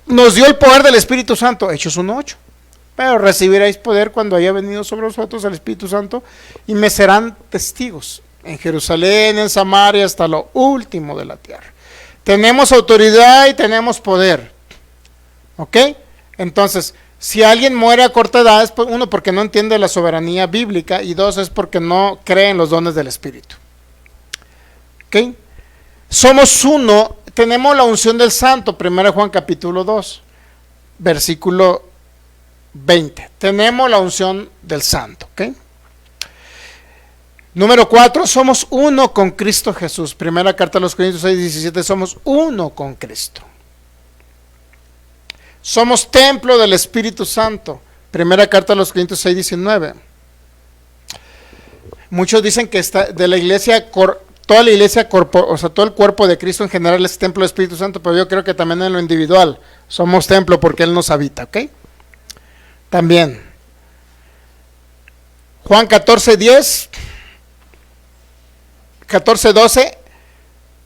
[SPEAKER 1] Nos dio el poder del Espíritu Santo, Hechos 1:8. Pero recibiréis poder cuando haya venido sobre vosotros el Espíritu Santo y me serán testigos en Jerusalén, en Samaria, hasta lo último de la tierra. Tenemos autoridad y tenemos poder, ¿ok? Entonces, si alguien muere a corta edad, es uno, porque no entiende la soberanía bíblica, y dos, es porque no cree en los dones del Espíritu. ¿Ok? Somos uno, tenemos la unción del Santo, 1 Juan capítulo 2, versículo 20. Tenemos la unción del Santo, ¿ok? Número 4, somos uno con Cristo Jesús. Primera carta a los Corintios 6:17, somos uno con Cristo. Somos templo del Espíritu Santo. Primera carta a los Corintios 6:19. Muchos dicen que está de la iglesia, toda la iglesia, o sea, todo el cuerpo de Cristo en general es templo del Espíritu Santo, pero yo creo que también en lo individual somos templo porque Él nos habita, ¿ok? También. Juan 14:10, 14:12.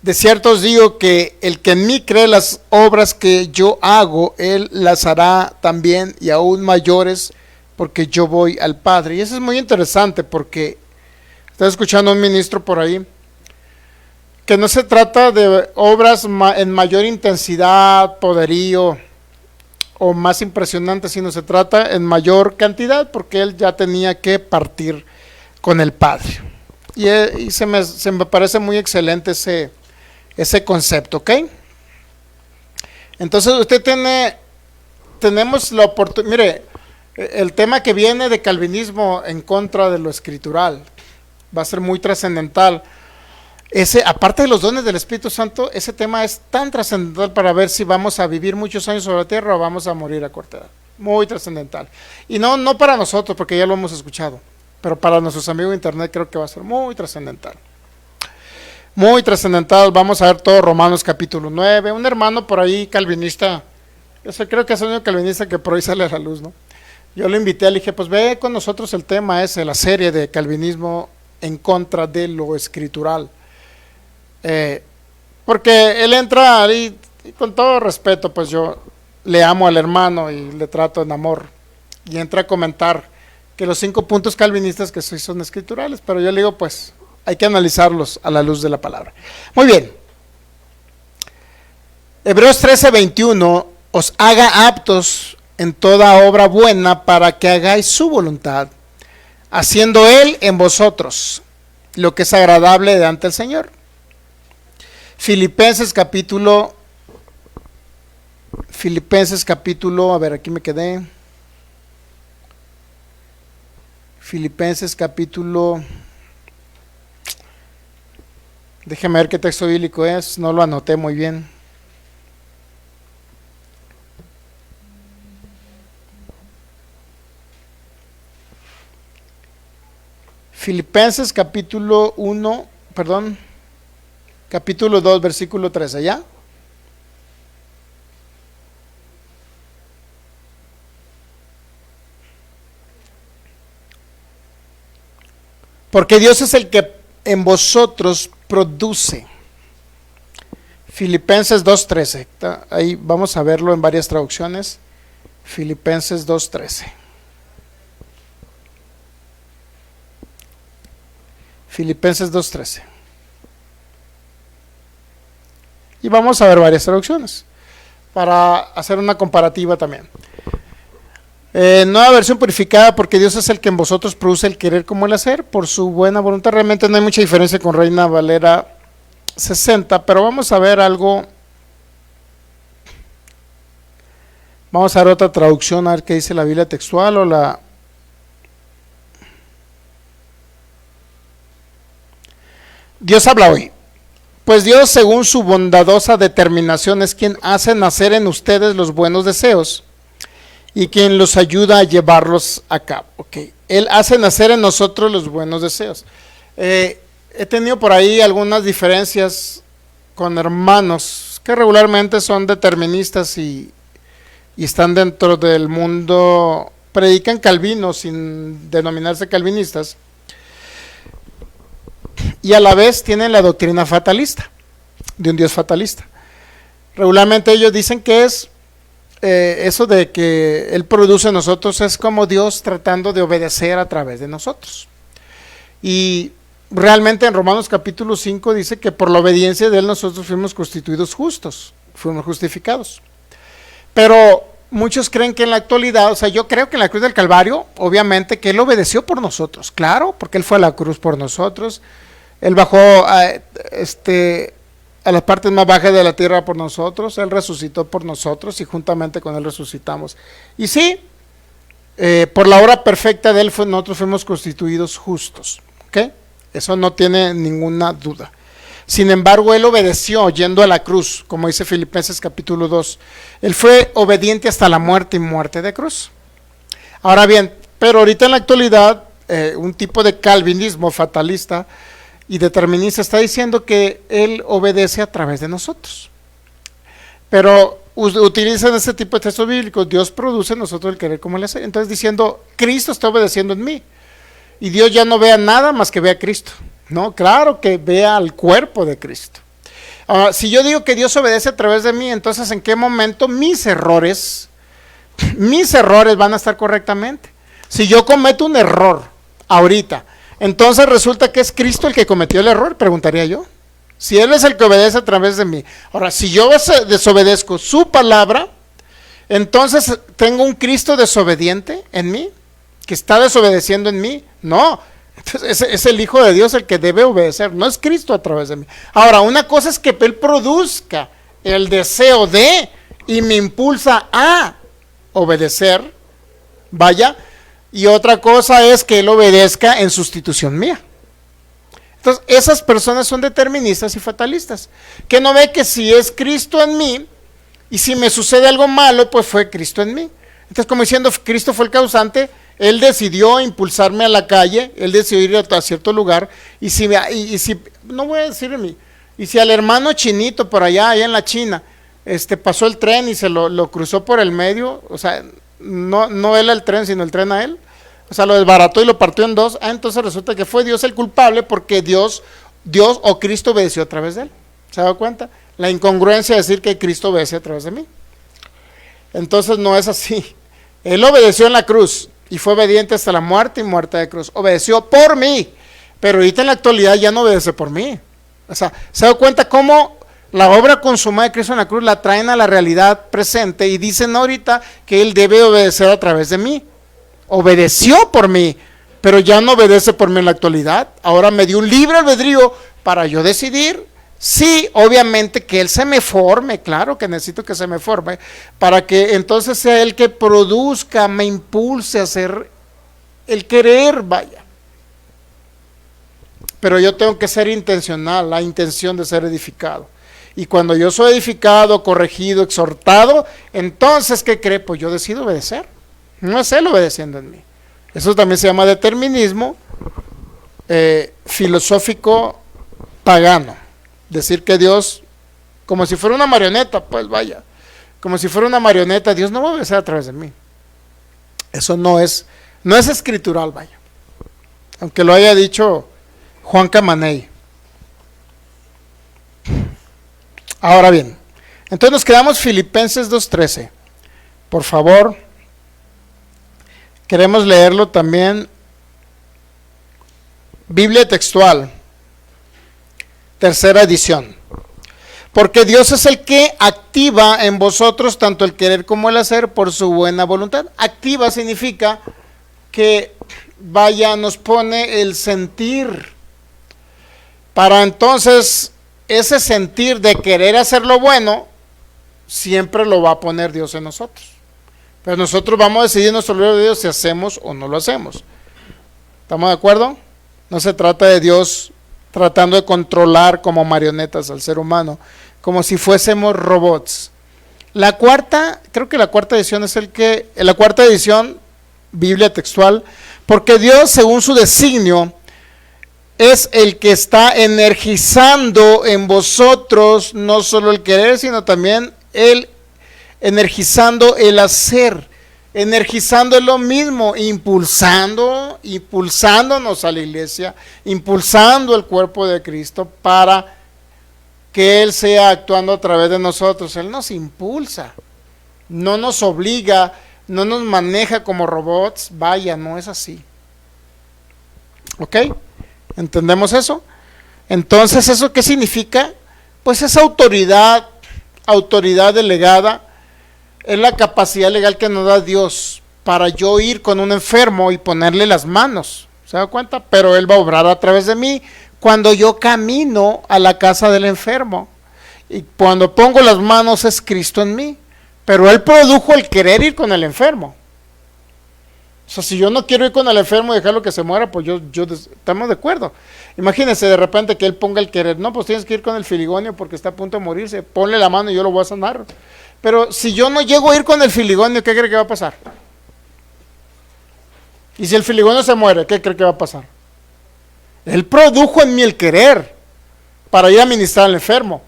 [SPEAKER 1] De cierto os digo que el que en mí cree las obras que yo hago, él las hará también y aún mayores, porque yo voy al Padre. Y eso es muy interesante porque estaba escuchando a un ministro por ahí, que no se trata de obras en mayor intensidad, poderío o más impresionante, sino se trata en mayor cantidad, porque él ya tenía que partir con el Padre. Y se me parece muy excelente ese concepto, ¿ok? Entonces tenemos la oportunidad. Mire, el tema que viene de calvinismo en contra de lo escritural va a ser muy trascendental. Aparte de los dones del Espíritu Santo, ese tema es tan trascendental para ver si vamos a vivir muchos años sobre la tierra o vamos a morir a corta edad. Muy trascendental. Y no para nosotros, porque ya lo hemos escuchado, pero para nuestros amigos de internet creo que va a ser muy trascendental. Muy trascendental. Vamos a ver todo Romanos capítulo 9. Un hermano por ahí calvinista, creo que es el único calvinista que por ahí sale a la luz, ¿no? Yo lo invité, le dije, pues ve con nosotros el tema ese, la serie de calvinismo en contra de lo escritural. Porque él entra ahí, y con todo respeto, pues yo le amo al hermano y le trato en amor, y entra a comentar que los 5 puntos calvinistas que son escriturales, pero yo le digo, pues hay que analizarlos a la luz de la palabra. Muy bien. Hebreos 13:21, os haga aptos en toda obra buena para que hagáis su voluntad, haciendo Él en vosotros lo que es agradable delante del Señor. Filipenses capítulo, a ver, aquí me quedé. Filipenses capítulo, déjeme ver qué texto bíblico es, no lo anoté muy bien. Filipenses capítulo 2, versículo 13, ¿ya? Porque Dios es el que en vosotros produce. Filipenses 2:13. Ahí vamos a verlo en varias traducciones. Filipenses 2:13. Filipenses 2:13. Y vamos a ver varias traducciones para hacer una comparativa también. Nueva versión purificada, porque Dios es el que en vosotros produce el querer como el hacer, por su buena voluntad. Realmente no hay mucha diferencia con Reina Valera 60, pero vamos a ver algo. Vamos a ver otra traducción, a ver qué dice la Biblia textual o la... Dios habla hoy. Pues Dios, según su bondadosa determinación, es quien hace nacer en ustedes los buenos deseos y quien los ayuda a llevarlos a cabo. Okay. Él hace nacer en nosotros los buenos deseos. He tenido por ahí algunas diferencias con hermanos que regularmente son deterministas y están dentro del mundo, predican Calvino sin denominarse calvinistas, y a la vez tienen la doctrina fatalista, de un Dios fatalista. Regularmente ellos dicen que es eso de que Él produce en nosotros es como Dios tratando de obedecer a través de nosotros. Y realmente en Romanos capítulo 5 dice que por la obediencia de Él nosotros fuimos constituidos justos, fuimos justificados. Pero muchos creen que en la actualidad, o sea, yo creo que en la cruz del Calvario, obviamente que Él obedeció por nosotros, claro, porque Él fue a la cruz por nosotros. Él bajó a las partes más bajas de la tierra por nosotros, Él resucitó por nosotros y juntamente con Él resucitamos. Y sí, por la obra perfecta de Él nosotros fuimos constituidos justos, ¿ok? Eso no tiene ninguna duda. Sin embargo, Él obedeció yendo a la cruz, como dice Filipenses capítulo 2. Él fue obediente hasta la muerte y muerte de cruz. Ahora bien, pero ahorita en la actualidad, un tipo de calvinismo fatalista y determinista está diciendo que Él obedece a través de nosotros. Pero utilizan ese tipo de textos bíblicos. Dios produce en nosotros el querer como Él hace. Entonces diciendo, Cristo está obedeciendo en mí. Y Dios ya no vea nada más que vea a Cristo. No, claro que vea al cuerpo de Cristo. Si yo digo que Dios obedece a través de mí, entonces ¿en qué momento mis errores van a estar correctamente? Si yo cometo un error ahorita, entonces resulta que es Cristo el que cometió el error, preguntaría yo. Si Él es el que obedece a través de mí. Ahora, si yo desobedezco su palabra, entonces tengo un Cristo desobediente en mí, que está desobedeciendo en mí. No, entonces es el Hijo de Dios el que debe obedecer, no es Cristo a través de mí. Ahora, una cosa es que Él produzca el deseo de y me impulsa a obedecer, vaya, y otra cosa es que Él obedezca en sustitución mía. Entonces, esas personas son deterministas y fatalistas, que no ve que si es Cristo en mí, y si me sucede algo malo, pues fue Cristo en mí. Entonces, como diciendo, Cristo fue el causante, Él decidió impulsarme a la calle, Él decidió ir a cierto lugar, y si no voy a decir en mí, y si al hermano chinito por allá en la China, pasó el tren y se lo cruzó por el medio, o sea, no él al tren, sino el tren a él, o sea, lo desbarató y lo partió en dos. Entonces resulta que fue Dios el culpable porque Dios o Cristo obedeció a través de él. ¿Se ha dado cuenta? La incongruencia de decir que Cristo obedece a través de mí. Entonces no es así. Él obedeció en la cruz y fue obediente hasta la muerte y muerte de cruz. Obedeció por mí, pero ahorita en la actualidad ya no obedece por mí. O sea, ¿se ha dado cuenta cómo la obra consumada de Cristo en la cruz la traen a la realidad presente y dicen ahorita que Él debe obedecer a través de mí? Obedeció por mí, pero ya no obedece por mí en la actualidad. Ahora me dio un libre albedrío para yo decidir. Sí, obviamente que Él se me forme, claro que necesito que se me forme, para que entonces sea Él que produzca, me impulse a hacer el querer, vaya. Pero yo tengo que ser intencional, la intención de ser edificado. Y cuando yo soy edificado, corregido, exhortado, entonces, ¿qué cree? Pues yo decido obedecer. No es Él obedeciendo en mí. Eso también se llama determinismo filosófico pagano. Decir que Dios, como si fuera una marioneta, pues vaya, como si fuera una marioneta, Dios no va a obedecer a través de mí. Eso no es escritural, vaya. Aunque lo haya dicho Juan Camaney. Ahora bien, entonces nos quedamos Filipenses 2:13. Por favor, queremos leerlo también. Biblia textual, tercera edición. Porque Dios es el que activa en vosotros tanto el querer como el hacer por su buena voluntad. Activa significa que, vaya, nos pone el sentir. Para entonces, ese sentir de querer hacer lo bueno, siempre lo va a poner Dios en nosotros. Pero nosotros vamos a decidir nuestro libre albedrío si hacemos o no lo hacemos. ¿Estamos de acuerdo? No se trata de Dios tratando de controlar como marionetas al ser humano, como si fuésemos robots. La cuarta, creo que la cuarta edición es la cuarta edición, Biblia textual, porque Dios, según su designio, es el que está energizando en vosotros no solo el querer, sino también energizando el hacer. Energizando es lo mismo, impulsándonos a la iglesia, impulsando el cuerpo de Cristo para que Él sea actuando a través de nosotros. Él nos impulsa, no nos obliga, no nos maneja como robots. Vaya, no es así. ¿Ok? ¿Entendemos eso? Entonces, ¿eso qué significa? Pues esa autoridad delegada, es la capacidad legal que nos da Dios para yo ir con un enfermo y ponerle las manos. ¿Se da cuenta? Pero Él va a obrar a través de mí cuando yo camino a la casa del enfermo. Y cuando pongo las manos es Cristo en mí. Pero Él produjo el querer ir con el enfermo. O sea, si yo no quiero ir con el enfermo y dejarlo que se muera, pues estamos de acuerdo. Imagínense de repente que Él ponga el querer. No, pues tienes que ir con el filigonio porque está a punto de morirse. Ponle la mano y yo lo voy a sanar. Pero si yo no llego a ir con el filigonio, ¿qué cree que va a pasar? Y si el filigonio se muere, ¿qué cree que va a pasar? Él produjo en mí el querer para ir a ministrar al enfermo.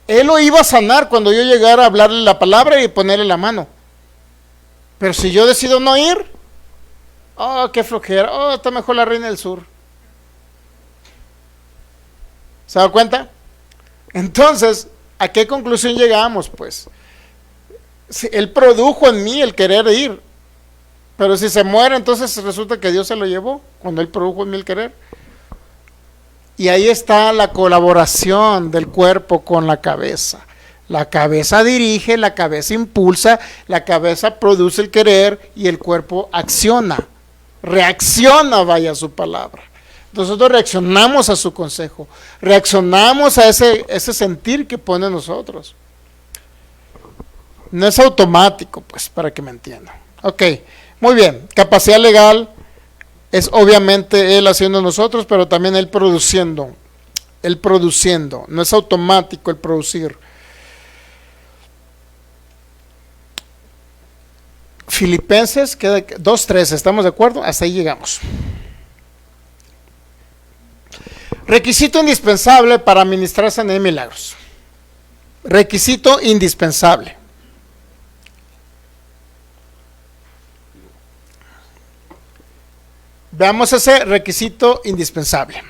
[SPEAKER 1] Él lo iba a sanar cuando yo llegara a hablarle la palabra y ponerle la mano. Pero si yo decido no ir, oh, qué flojera, oh, está mejor la reina del sur. ¿Se da cuenta? Entonces, ¿a qué conclusión llegamos? Pues, si Él produjo en mí el querer ir, pero si se muere, entonces resulta que Dios se lo llevó, cuando Él produjo en mí el querer. Y ahí está la colaboración del cuerpo con la cabeza. La cabeza dirige, la cabeza impulsa, la cabeza produce el querer y el cuerpo acciona, reacciona, vaya su palabra. Nosotros reaccionamos a su consejo, reaccionamos a ese sentir que pone en nosotros. No es automático, pues, para que me entiendan. Ok, muy bien. Capacidad legal es obviamente Él haciendo nosotros, pero también Él produciendo. Él produciendo. No es automático el producir. Filipenses 2:13, ¿estamos de acuerdo? Hasta ahí llegamos. Requisito indispensable para ministrar sanidad y milagros. Requisito indispensable. Veamos ese requisito indispensable.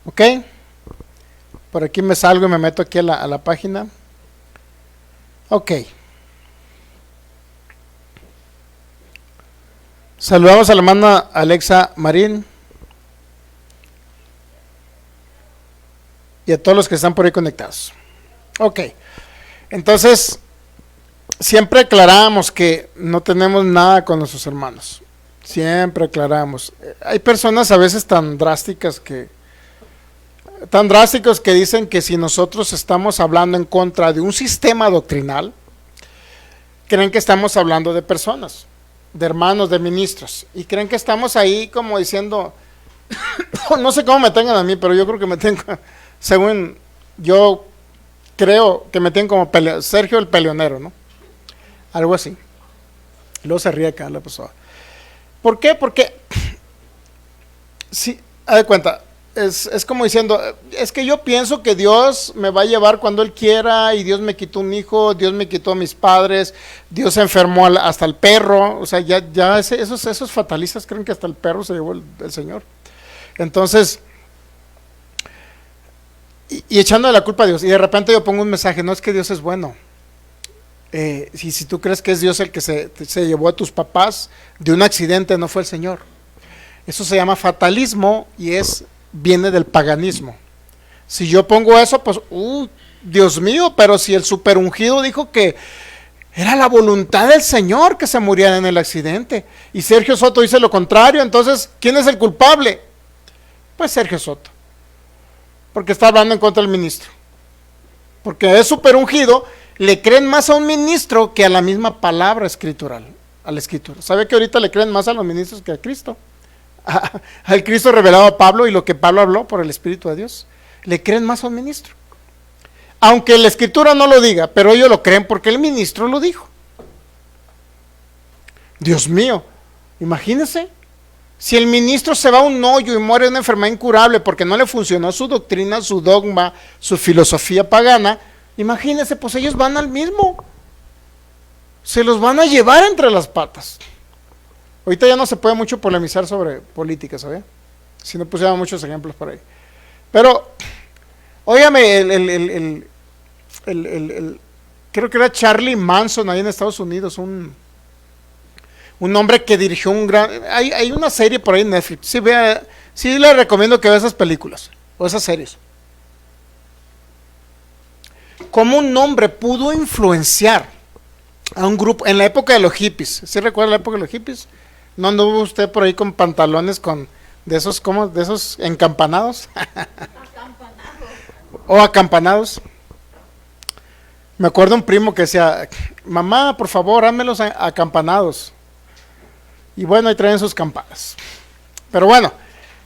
[SPEAKER 1] ¿Ok? Por aquí me salgo y me meto aquí a la página. Ok. Saludamos a la hermana Alexa Marín. Y a todos los que están por ahí conectados. Ok. Entonces, siempre aclaramos que no tenemos nada con nuestros hermanos. Siempre aclaramos. Hay personas a veces tan drásticos que dicen que si nosotros estamos hablando en contra de un sistema doctrinal, creen que estamos hablando de personas, de hermanos, de ministros, y creen que estamos ahí como diciendo, no sé cómo me tengan a mí, pero yo creo que me tengan, según yo creo que me tienen como Sergio el peleonero, ¿no? Algo así. Luego se ríe acá la persona. ¿Por qué? Porque, sí, haz de cuenta, es como diciendo, es que yo pienso que Dios me va a llevar cuando Él quiera, y Dios me quitó un hijo, Dios me quitó a mis padres, Dios enfermó hasta el perro. O sea, ya esos fatalistas creen que hasta el perro se llevó el Señor. Entonces, y echando la culpa a Dios, y de repente yo pongo un mensaje, no es que Dios es bueno. Si tú crees que es Dios el que se llevó a tus papás de un accidente, no fue el Señor. Eso se llama fatalismo y viene del paganismo. Si yo pongo eso, pues, Dios mío, pero si el superungido dijo que era la voluntad del Señor que se muriera en el accidente, y Sergio Soto dice lo contrario, entonces, ¿quién es el culpable? Pues Sergio Soto, porque está hablando en contra del ministro. Porque es superungido, le creen más a un ministro que a la misma palabra escritural, a la escritura. ¿Sabe que ahorita le creen más a los ministros que a Cristo? al Cristo revelado a Pablo y lo que Pablo habló por el Espíritu de Dios. Le creen más a un ministro. Aunque la Escritura no lo diga, pero ellos lo creen porque el ministro lo dijo. Dios mío, imagínense, si el ministro se va a un hoyo y muere de una enfermedad incurable porque no le funcionó su doctrina, su dogma, su filosofía pagana, imagínense, pues ellos van al mismo. Se los van a llevar entre las patas. Ahorita ya no se puede mucho polemizar sobre política, ¿sabes? Si no pusiera muchos ejemplos por ahí. Pero, óigame, creo que era Charlie Manson ahí en Estados Unidos, un hombre que dirigió un gran... Hay una serie por ahí en Netflix. Sí le recomiendo que vea esas películas o esas series. Cómo un hombre pudo influenciar a un grupo en la época de los hippies. ¿Sí recuerda la época de los hippies? ¿No anduvo usted por ahí con pantalones de esos encampanados? O acampanados. Me acuerdo un primo que decía, mamá, por favor, házmelos acampanados. Y bueno, ahí traen sus campanas. Pero bueno,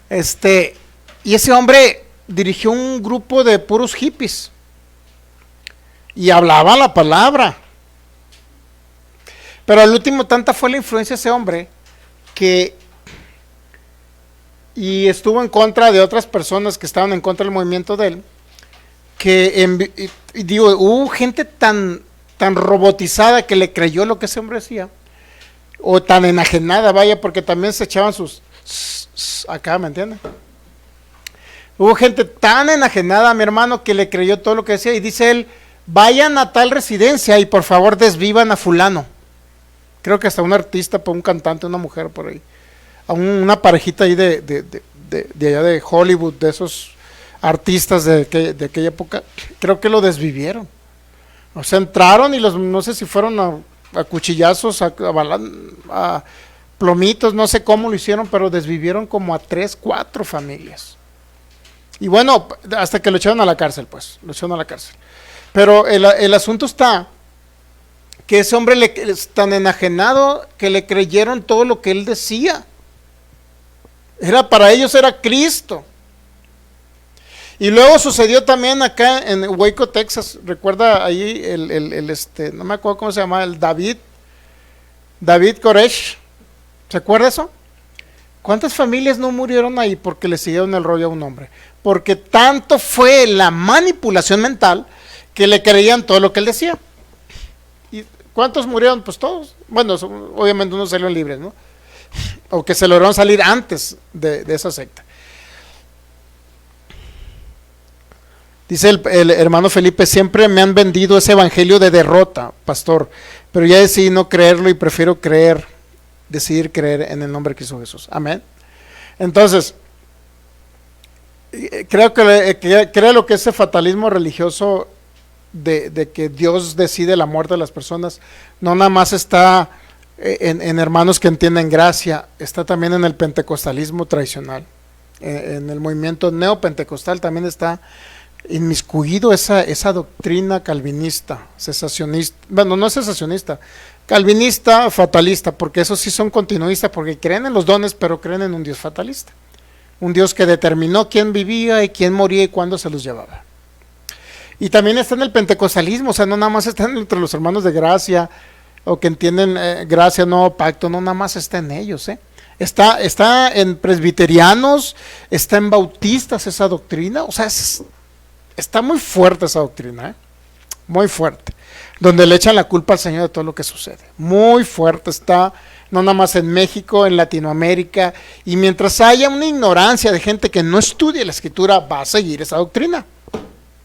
[SPEAKER 1] y ese hombre dirigió un grupo de puros hippies. Y hablaba la palabra. Pero al último tanta fue la influencia de ese hombre y estuvo en contra de otras personas que estaban en contra del movimiento de él, hubo gente tan robotizada que le creyó lo que ese hombre decía, o tan enajenada, vaya, porque también se echaban sus acá, ¿me entienden? Hubo gente tan enajenada, mi hermano, que le creyó todo lo que decía, y dice él, vayan a tal residencia y por favor desvivan a fulano. Creo que hasta un artista, un cantante, una mujer por ahí, a una parejita ahí de allá de Hollywood, de esos artistas de aquella época, creo que lo desvivieron. O sea, entraron y no sé si fueron a cuchillazos, a plomitos, no sé cómo lo hicieron, pero desvivieron como a 3, 4 familias. Y bueno, hasta que lo echaron a la cárcel, pues, lo echaron a la cárcel. Pero el asunto está que ese hombre es tan enajenado que le creyeron todo lo que él decía. Para ellos era Cristo. Y luego sucedió también acá en Waco, Texas. Recuerda ahí no me acuerdo cómo se llama, el David Koresh. ¿Se acuerda eso? ¿Cuántas familias no murieron ahí porque le siguieron el rollo a un hombre? Porque tanto fue la manipulación mental que le creían todo lo que él decía. ¿Y cuántos murieron? Pues todos. Bueno, obviamente unos salieron libres, ¿no? O que se lograron salir antes de esa secta. Dice el hermano Felipe, siempre me han vendido ese evangelio de derrota, pastor, pero ya decidí no creerlo y prefiero decidir creer en el nombre de Cristo Jesús. Amén. Entonces, creo lo que ese fatalismo religioso de que Dios decide la muerte de las personas, no nada más está en hermanos que entienden gracia, está también en el pentecostalismo tradicional, en el movimiento neopentecostal también está inmiscuido esa doctrina calvinista, cesacionista, bueno, no es cesacionista, calvinista, fatalista, porque esos sí son continuistas, porque creen en los dones, pero creen en un Dios fatalista, un Dios que determinó quién vivía y quién moría y cuándo se los llevaba. Y también está en el pentecostalismo, o sea, no nada más están entre los hermanos de gracia, o que entienden gracia, nuevo pacto, no nada más está en ellos, está en presbiterianos, está en bautistas esa doctrina, o sea, está muy fuerte esa doctrina, muy fuerte, donde le echan la culpa al Señor de todo lo que sucede, muy fuerte está, no nada más en México, en Latinoamérica, y mientras haya una ignorancia de gente que no estudie la Escritura, va a seguir esa doctrina,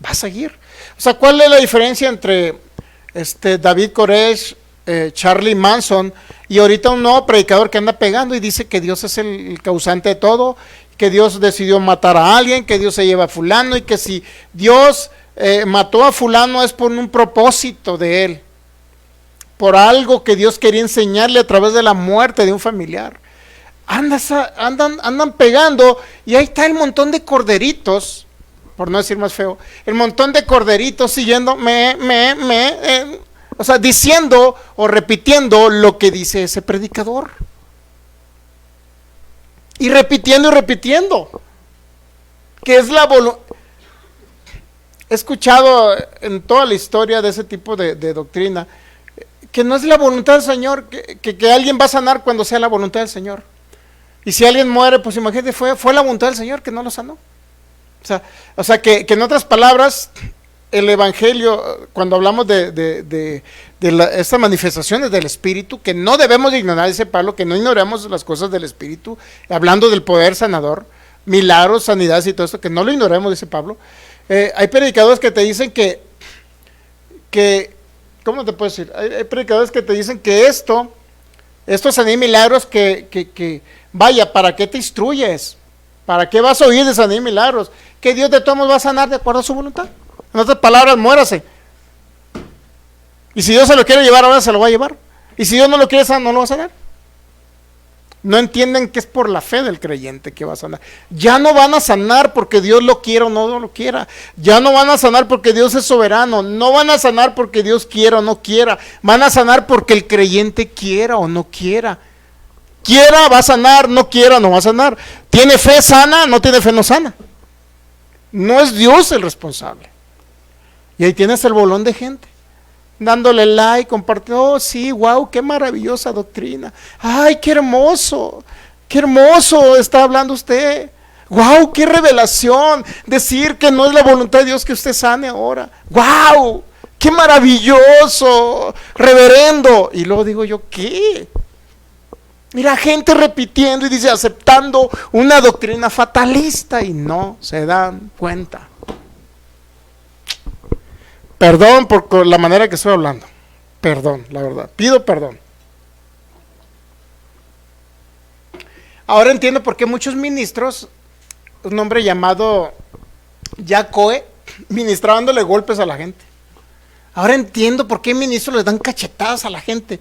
[SPEAKER 1] va a seguir. O sea, ¿cuál es la diferencia entre David Koresh, Charlie Manson y ahorita un nuevo predicador que anda pegando y dice que Dios es el causante de todo, que Dios decidió matar a alguien, que Dios se lleva a fulano y que si Dios mató a fulano es por un propósito de él, por algo que Dios quería enseñarle a través de la muerte de un familiar? Andan pegando y ahí está el montón de corderitos, por no decir más feo, el montón de corderitos siguiendo, o sea, diciendo o repitiendo lo que dice ese predicador. y repitiendo, que es la voluntad. He escuchado en toda la historia de ese tipo de doctrina, que no es la voluntad del Señor, que alguien va a sanar cuando sea la voluntad del Señor. Y si alguien muere, pues imagínate, fue la voluntad del Señor que no lo sanó. O sea que en otras palabras, el Evangelio, cuando hablamos de estas manifestaciones del Espíritu, que no debemos de ignorar, dice Pablo, que no ignoremos las cosas del Espíritu, hablando del poder sanador, milagros, sanidades y todo esto, que no lo ignoremos, dice Pablo. Hay predicadores que te dicen que ¿cómo te puedo decir? Hay predicadores que te dicen que estos sanidades y milagros que vaya, ¿para qué te instruyes? ¿Para qué vas a oír de sanidades y milagros? Que Dios de todos modos va a sanar de acuerdo a su voluntad. En otras palabras, muérase. Y si Dios se lo quiere llevar ahora, se lo va a llevar. Y si Dios no lo quiere sanar, no lo va a sanar. No entienden que es por la fe del creyente que va a sanar. Ya no van a sanar porque Dios lo quiera o no lo quiera. Ya no van a sanar porque Dios es soberano. No van a sanar porque Dios quiera o no quiera. Van a sanar porque el creyente quiera o no quiera. Quiera, va a sanar. No quiera, no va a sanar. ¿Tiene fe sana? No tiene fe, no sana. No es Dios el responsable. Y ahí tienes el bolón de gente dándole like, compartiendo, oh sí, wow, qué maravillosa doctrina, ay, qué hermoso está hablando usted, wow, qué revelación, decir que no es la voluntad de Dios que usted sane ahora, wow, qué maravilloso, reverendo. Y luego digo yo, ¿qué? Mira, gente repitiendo y dice, aceptando una doctrina fatalista y no se dan cuenta. Perdón por la manera que estoy hablando. Perdón, la verdad. Pido perdón. Ahora entiendo por qué muchos ministros, un hombre llamado Jack Coe, ministrándole golpes a la gente. Ahora entiendo por qué ministros les dan cachetadas a la gente.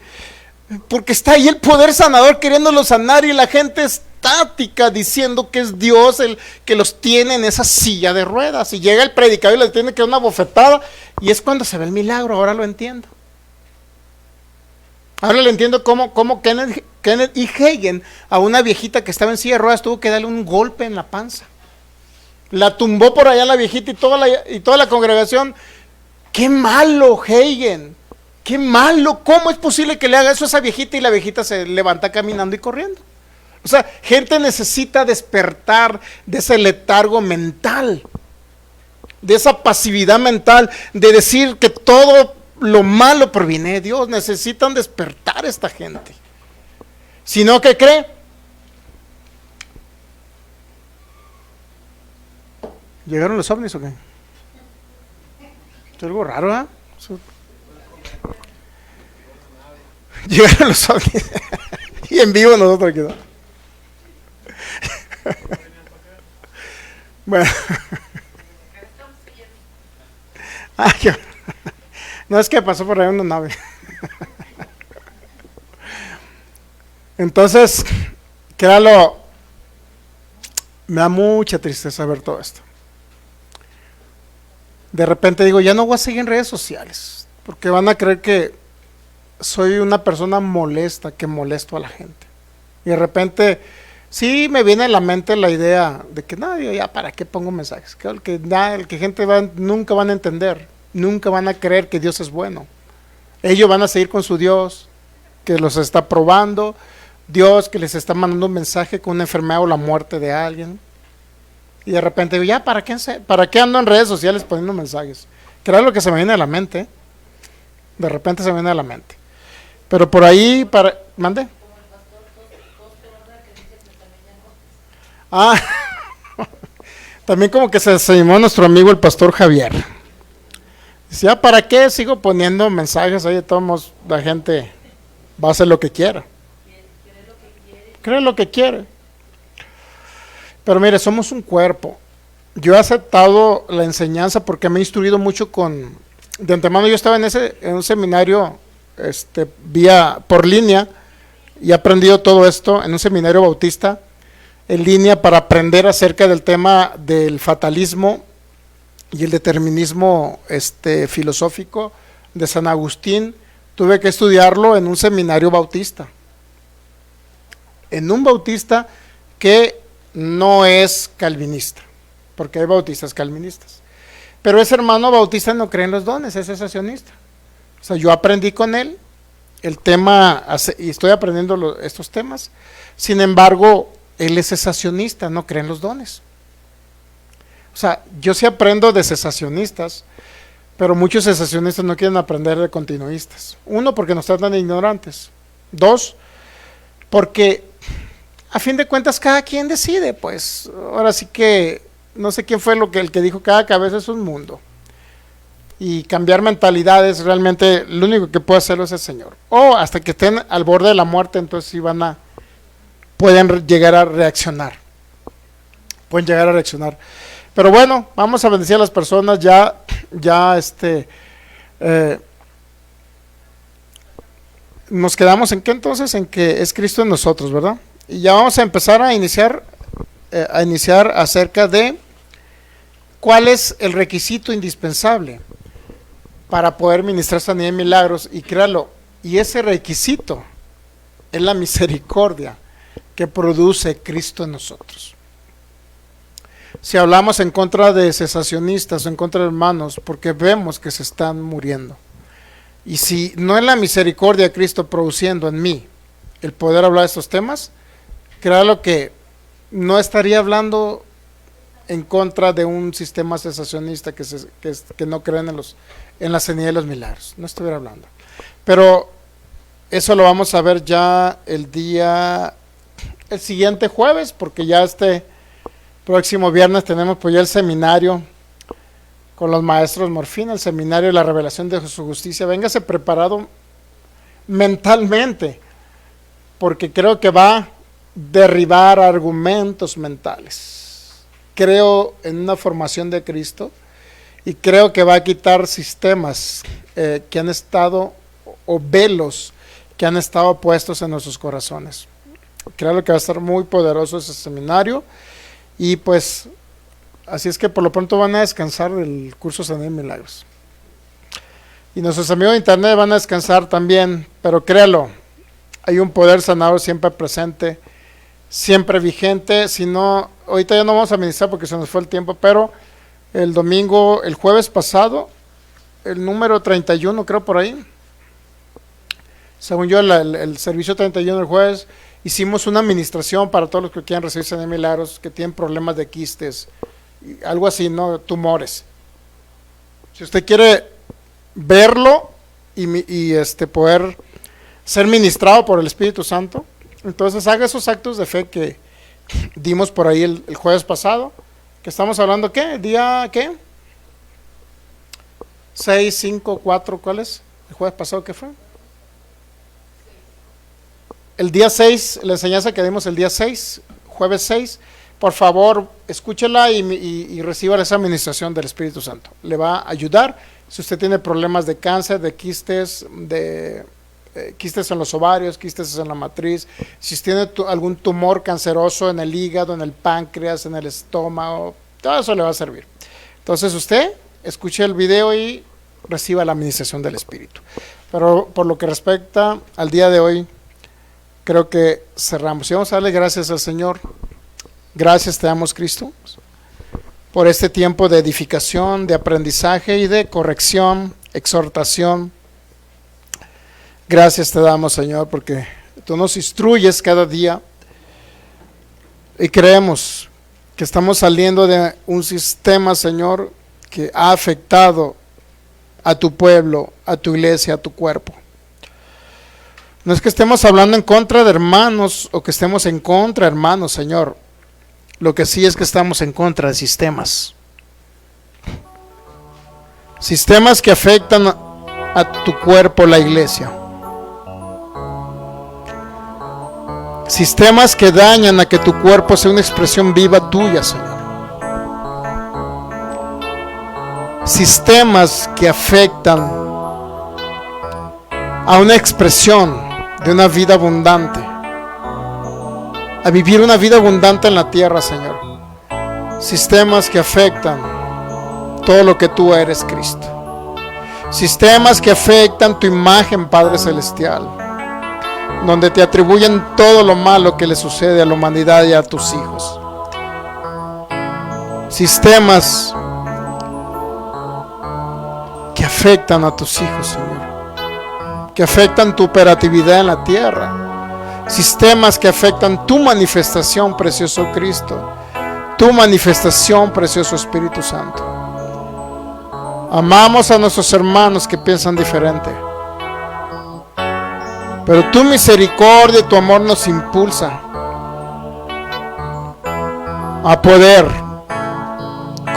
[SPEAKER 1] Porque está ahí el poder sanador queriéndolo sanar y la gente estática diciendo que es Dios el que los tiene en esa silla de ruedas. Y llega el predicador y les tiene que dar una bofetada y es cuando se ve el milagro. Ahora lo entiendo. Ahora lo entiendo cómo Kenneth E. Hagin a una viejita que estaba en silla de ruedas tuvo que darle un golpe en la panza. La tumbó por allá la viejita y toda la congregación. ¡Qué malo, Hagin! ¡Qué malo! ¿Cómo es posible que le haga eso a esa viejita y la viejita se levanta caminando y corriendo? O sea, gente necesita despertar de ese letargo mental, de esa pasividad mental, de decir que todo lo malo proviene de Dios. Necesitan despertar esta gente. Si no, ¿qué cree? ¿Llegaron los ovnis o qué? Es algo raro, ¿eh? Llegaron los ovnis. Y en vivo nosotros aquí, ¿no? Bueno. No, es que pasó por ahí una nave. Entonces, créalo, me da mucha tristeza ver todo esto. De repente digo, ya no voy a seguir en redes sociales, porque van a creer que soy una persona molesta, que molesto a la gente. Y de repente, sí me viene a la mente la idea de que no, yo ya para qué pongo mensajes, que el que gente nunca van a entender, nunca van a creer que Dios es bueno. Ellos van a seguir con su Dios, que los está probando, Dios que les está mandando un mensaje con una enfermedad o la muerte de alguien. Y de repente digo, ya, ¿para qué ando en redes sociales poniendo mensajes? Que era lo que se me viene a la mente. De repente se me viene a la mente. Pero por ahí, ¿mande? Ah, también como que se desanimó nuestro amigo el pastor Javier. Dice, ya, ¿para qué sigo poniendo mensajes ahí? De todos modos, la gente va a hacer lo que quiera. Cree lo que quiere. Pero mire, somos un cuerpo. Yo he aceptado la enseñanza porque me he instruido mucho de antemano. Yo estaba en un seminario por línea y he aprendido todo esto en un seminario bautista en línea para aprender acerca del tema del fatalismo y el determinismo filosófico de San Agustín. Tuve que estudiarlo en un seminario bautista. En un bautista que no es calvinista, porque hay bautistas calvinistas. Pero ese hermano bautista no cree en los dones, es cesacionista. O sea, yo aprendí con él el tema, y estoy aprendiendo estos temas. Sin embargo, él es cesacionista, no cree en los dones. O sea, yo sí aprendo de cesacionistas, pero muchos cesacionistas no quieren aprender de continuistas. Uno, porque nos tratan de ignorantes. Dos, porque a fin de cuentas cada quien decide, pues. Ahora sí que no sé quién fue el que dijo cada cabeza es un mundo. Y cambiar mentalidades, realmente lo único que puede hacerlo es el Señor. O hasta que estén al borde de la muerte, entonces sí pueden llegar a reaccionar. Pueden llegar a reaccionar. Pero bueno, vamos a bendecir a las personas. Nos quedamos en qué entonces, en que es Cristo en nosotros, ¿verdad? Y ya vamos a empezar a iniciar acerca de cuál es el requisito indispensable para poder ministrar sanidad y milagros. Y créalo, y ese requisito es la misericordia que produce Cristo en nosotros. Si hablamos en contra de cesacionistas o en contra de hermanos, porque vemos que se están muriendo. Y si no es la misericordia de Cristo produciendo en mí el poder hablar de estos temas, créalo que no estaría hablando en contra de un sistema cesacionista que no creen en la sanidad y los milagros. No estuviera hablando. Pero eso lo vamos a ver ya el siguiente jueves, porque ya próximo viernes tenemos pues ya el seminario con los maestros Morfina, el seminario de la revelación de su justicia. Véngase preparado mentalmente, porque creo que va a derribar argumentos mentales. Creo en una formación de Cristo y creo que va a quitar sistemas que han estado, o velos que han estado puestos en nuestros corazones. Creo que va a estar muy poderoso ese seminario. Y pues, así es que por lo pronto van a descansar del curso Sanidad y Milagros. Y nuestros amigos de internet van a descansar también, pero créalo, hay un poder sanador siempre presente, siempre vigente. Si no, ahorita ya no vamos a ministrar porque se nos fue el tiempo, pero el jueves pasado, el número 31, creo por ahí, según yo, el servicio 31 del jueves, hicimos una administración para todos los que quieran recibir sanidad y milagros, que tienen problemas de quistes, algo así, ¿no? Tumores. Si usted quiere verlo y poder ser ministrado por el Espíritu Santo, entonces haga esos actos de fe que dimos por ahí el jueves pasado, que estamos hablando, ¿qué? ¿Día qué? 6, 5, 4, ¿cuál es? ¿El jueves pasado qué fue? El día 6, la enseñanza que dimos el día 6, jueves 6, por favor, escúchela y reciba esa administración del Espíritu Santo. Le va a ayudar si usted tiene problemas de cáncer, de quistes, quistes en los ovarios, quistes en la matriz, si tiene algún tumor canceroso en el hígado, en el páncreas, en el estómago, todo eso le va a servir. Entonces usted escuche el video y reciba la administración del Espíritu. Pero por lo que respecta al día de hoy, creo que cerramos. Y vamos a darle gracias al Señor. Gracias te damos, Cristo, por este tiempo de edificación, de aprendizaje y de corrección, exhortación. Gracias te damos, Señor, porque tú nos instruyes cada día y creemos que estamos saliendo de un sistema, Señor, que ha afectado a tu pueblo, a tu iglesia, a tu cuerpo. No es que estemos hablando en contra de hermanos o que estemos en contra de hermanos, Señor. Lo que sí es que estamos en contra de sistemas. Sistemas que afectan a tu cuerpo, la iglesia. Sistemas que dañan a que tu cuerpo sea una expresión viva tuya, Señor. Sistemas que afectan a una expresión de una vida abundante, a vivir una vida abundante en la tierra, Señor. Sistemas que afectan todo lo que tú eres, Cristo. Sistemas que afectan tu imagen, Padre Celestial. donde te atribuyen todo lo malo que le sucede a la humanidad y a tus hijos. Sistemas que afectan a tus hijos, Señor, que afectan tu operatividad en la tierra, sistemas que afectan tu manifestación, precioso Cristo, tu manifestación, precioso Espíritu Santo. Amamos a nuestros hermanos que piensan diferente, pero tu misericordia y tu amor nos impulsa a poder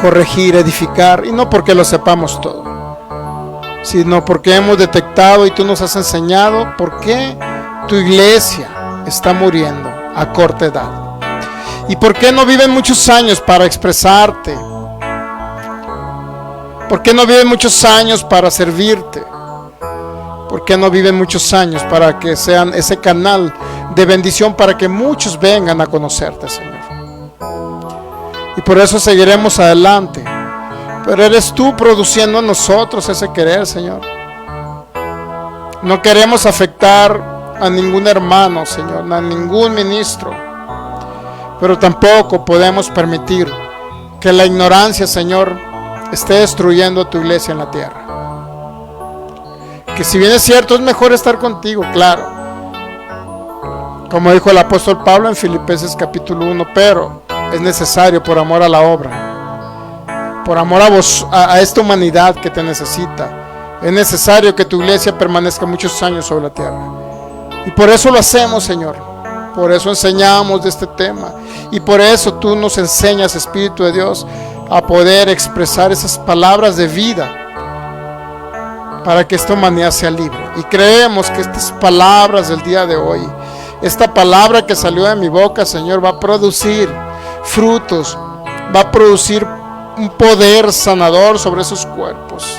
[SPEAKER 1] corregir, edificar, y no porque lo sepamos todo, sino porque hemos detectado y tú nos has enseñado por qué tu iglesia está muriendo a corta edad y por qué no viven muchos años para expresarte, por qué no viven muchos años para servirte, por qué no viven muchos años para que sean ese canal de bendición para que muchos vengan a conocerte, Señor. Y por eso seguiremos adelante, pero eres tú produciendo en nosotros ese querer, Señor. No queremos afectar a ningún hermano, Señor, a ningún ministro, pero tampoco podemos permitir que la ignorancia, Señor, esté destruyendo a tu iglesia en la tierra. Que si bien es cierto, es mejor estar contigo, claro, como dijo el apóstol Pablo en Filipenses capítulo 1, pero es necesario por amor a la obra, por amor a vos, a esta humanidad que te necesita. Es necesario que tu iglesia permanezca muchos años sobre la tierra, y por eso lo hacemos, Señor. Por eso enseñamos de este tema, y por eso tú nos enseñas, Espíritu de Dios, a poder expresar esas palabras de vida para que esta humanidad sea libre. Y creemos que estas palabras del día de hoy, esta palabra que salió de mi boca, Señor, va a producir frutos, va a producir un poder sanador sobre esos cuerpos,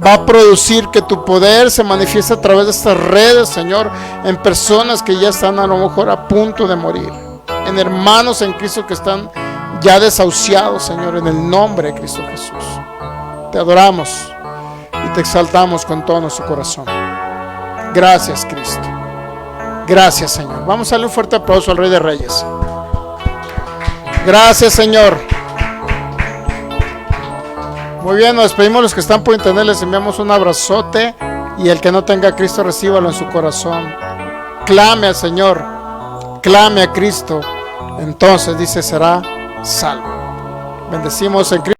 [SPEAKER 1] va a producir que tu poder se manifieste a través de estas redes, Señor, en personas que ya están a lo mejor a punto de morir, en hermanos en Cristo que están ya desahuciados, Señor, en el nombre de Cristo Jesús. Te adoramos y te exaltamos con todo nuestro corazón. Gracias, Cristo. Gracias, Señor. Vamos a darle un fuerte aplauso al Rey de Reyes. Gracias, Señor. Muy bien, nos despedimos. Los que están por internet les enviamos un abrazote, y el que no tenga a Cristo, recíbalo en su corazón. Clame al Señor, clame a Cristo, entonces dice será salvo. Bendecimos en Cristo.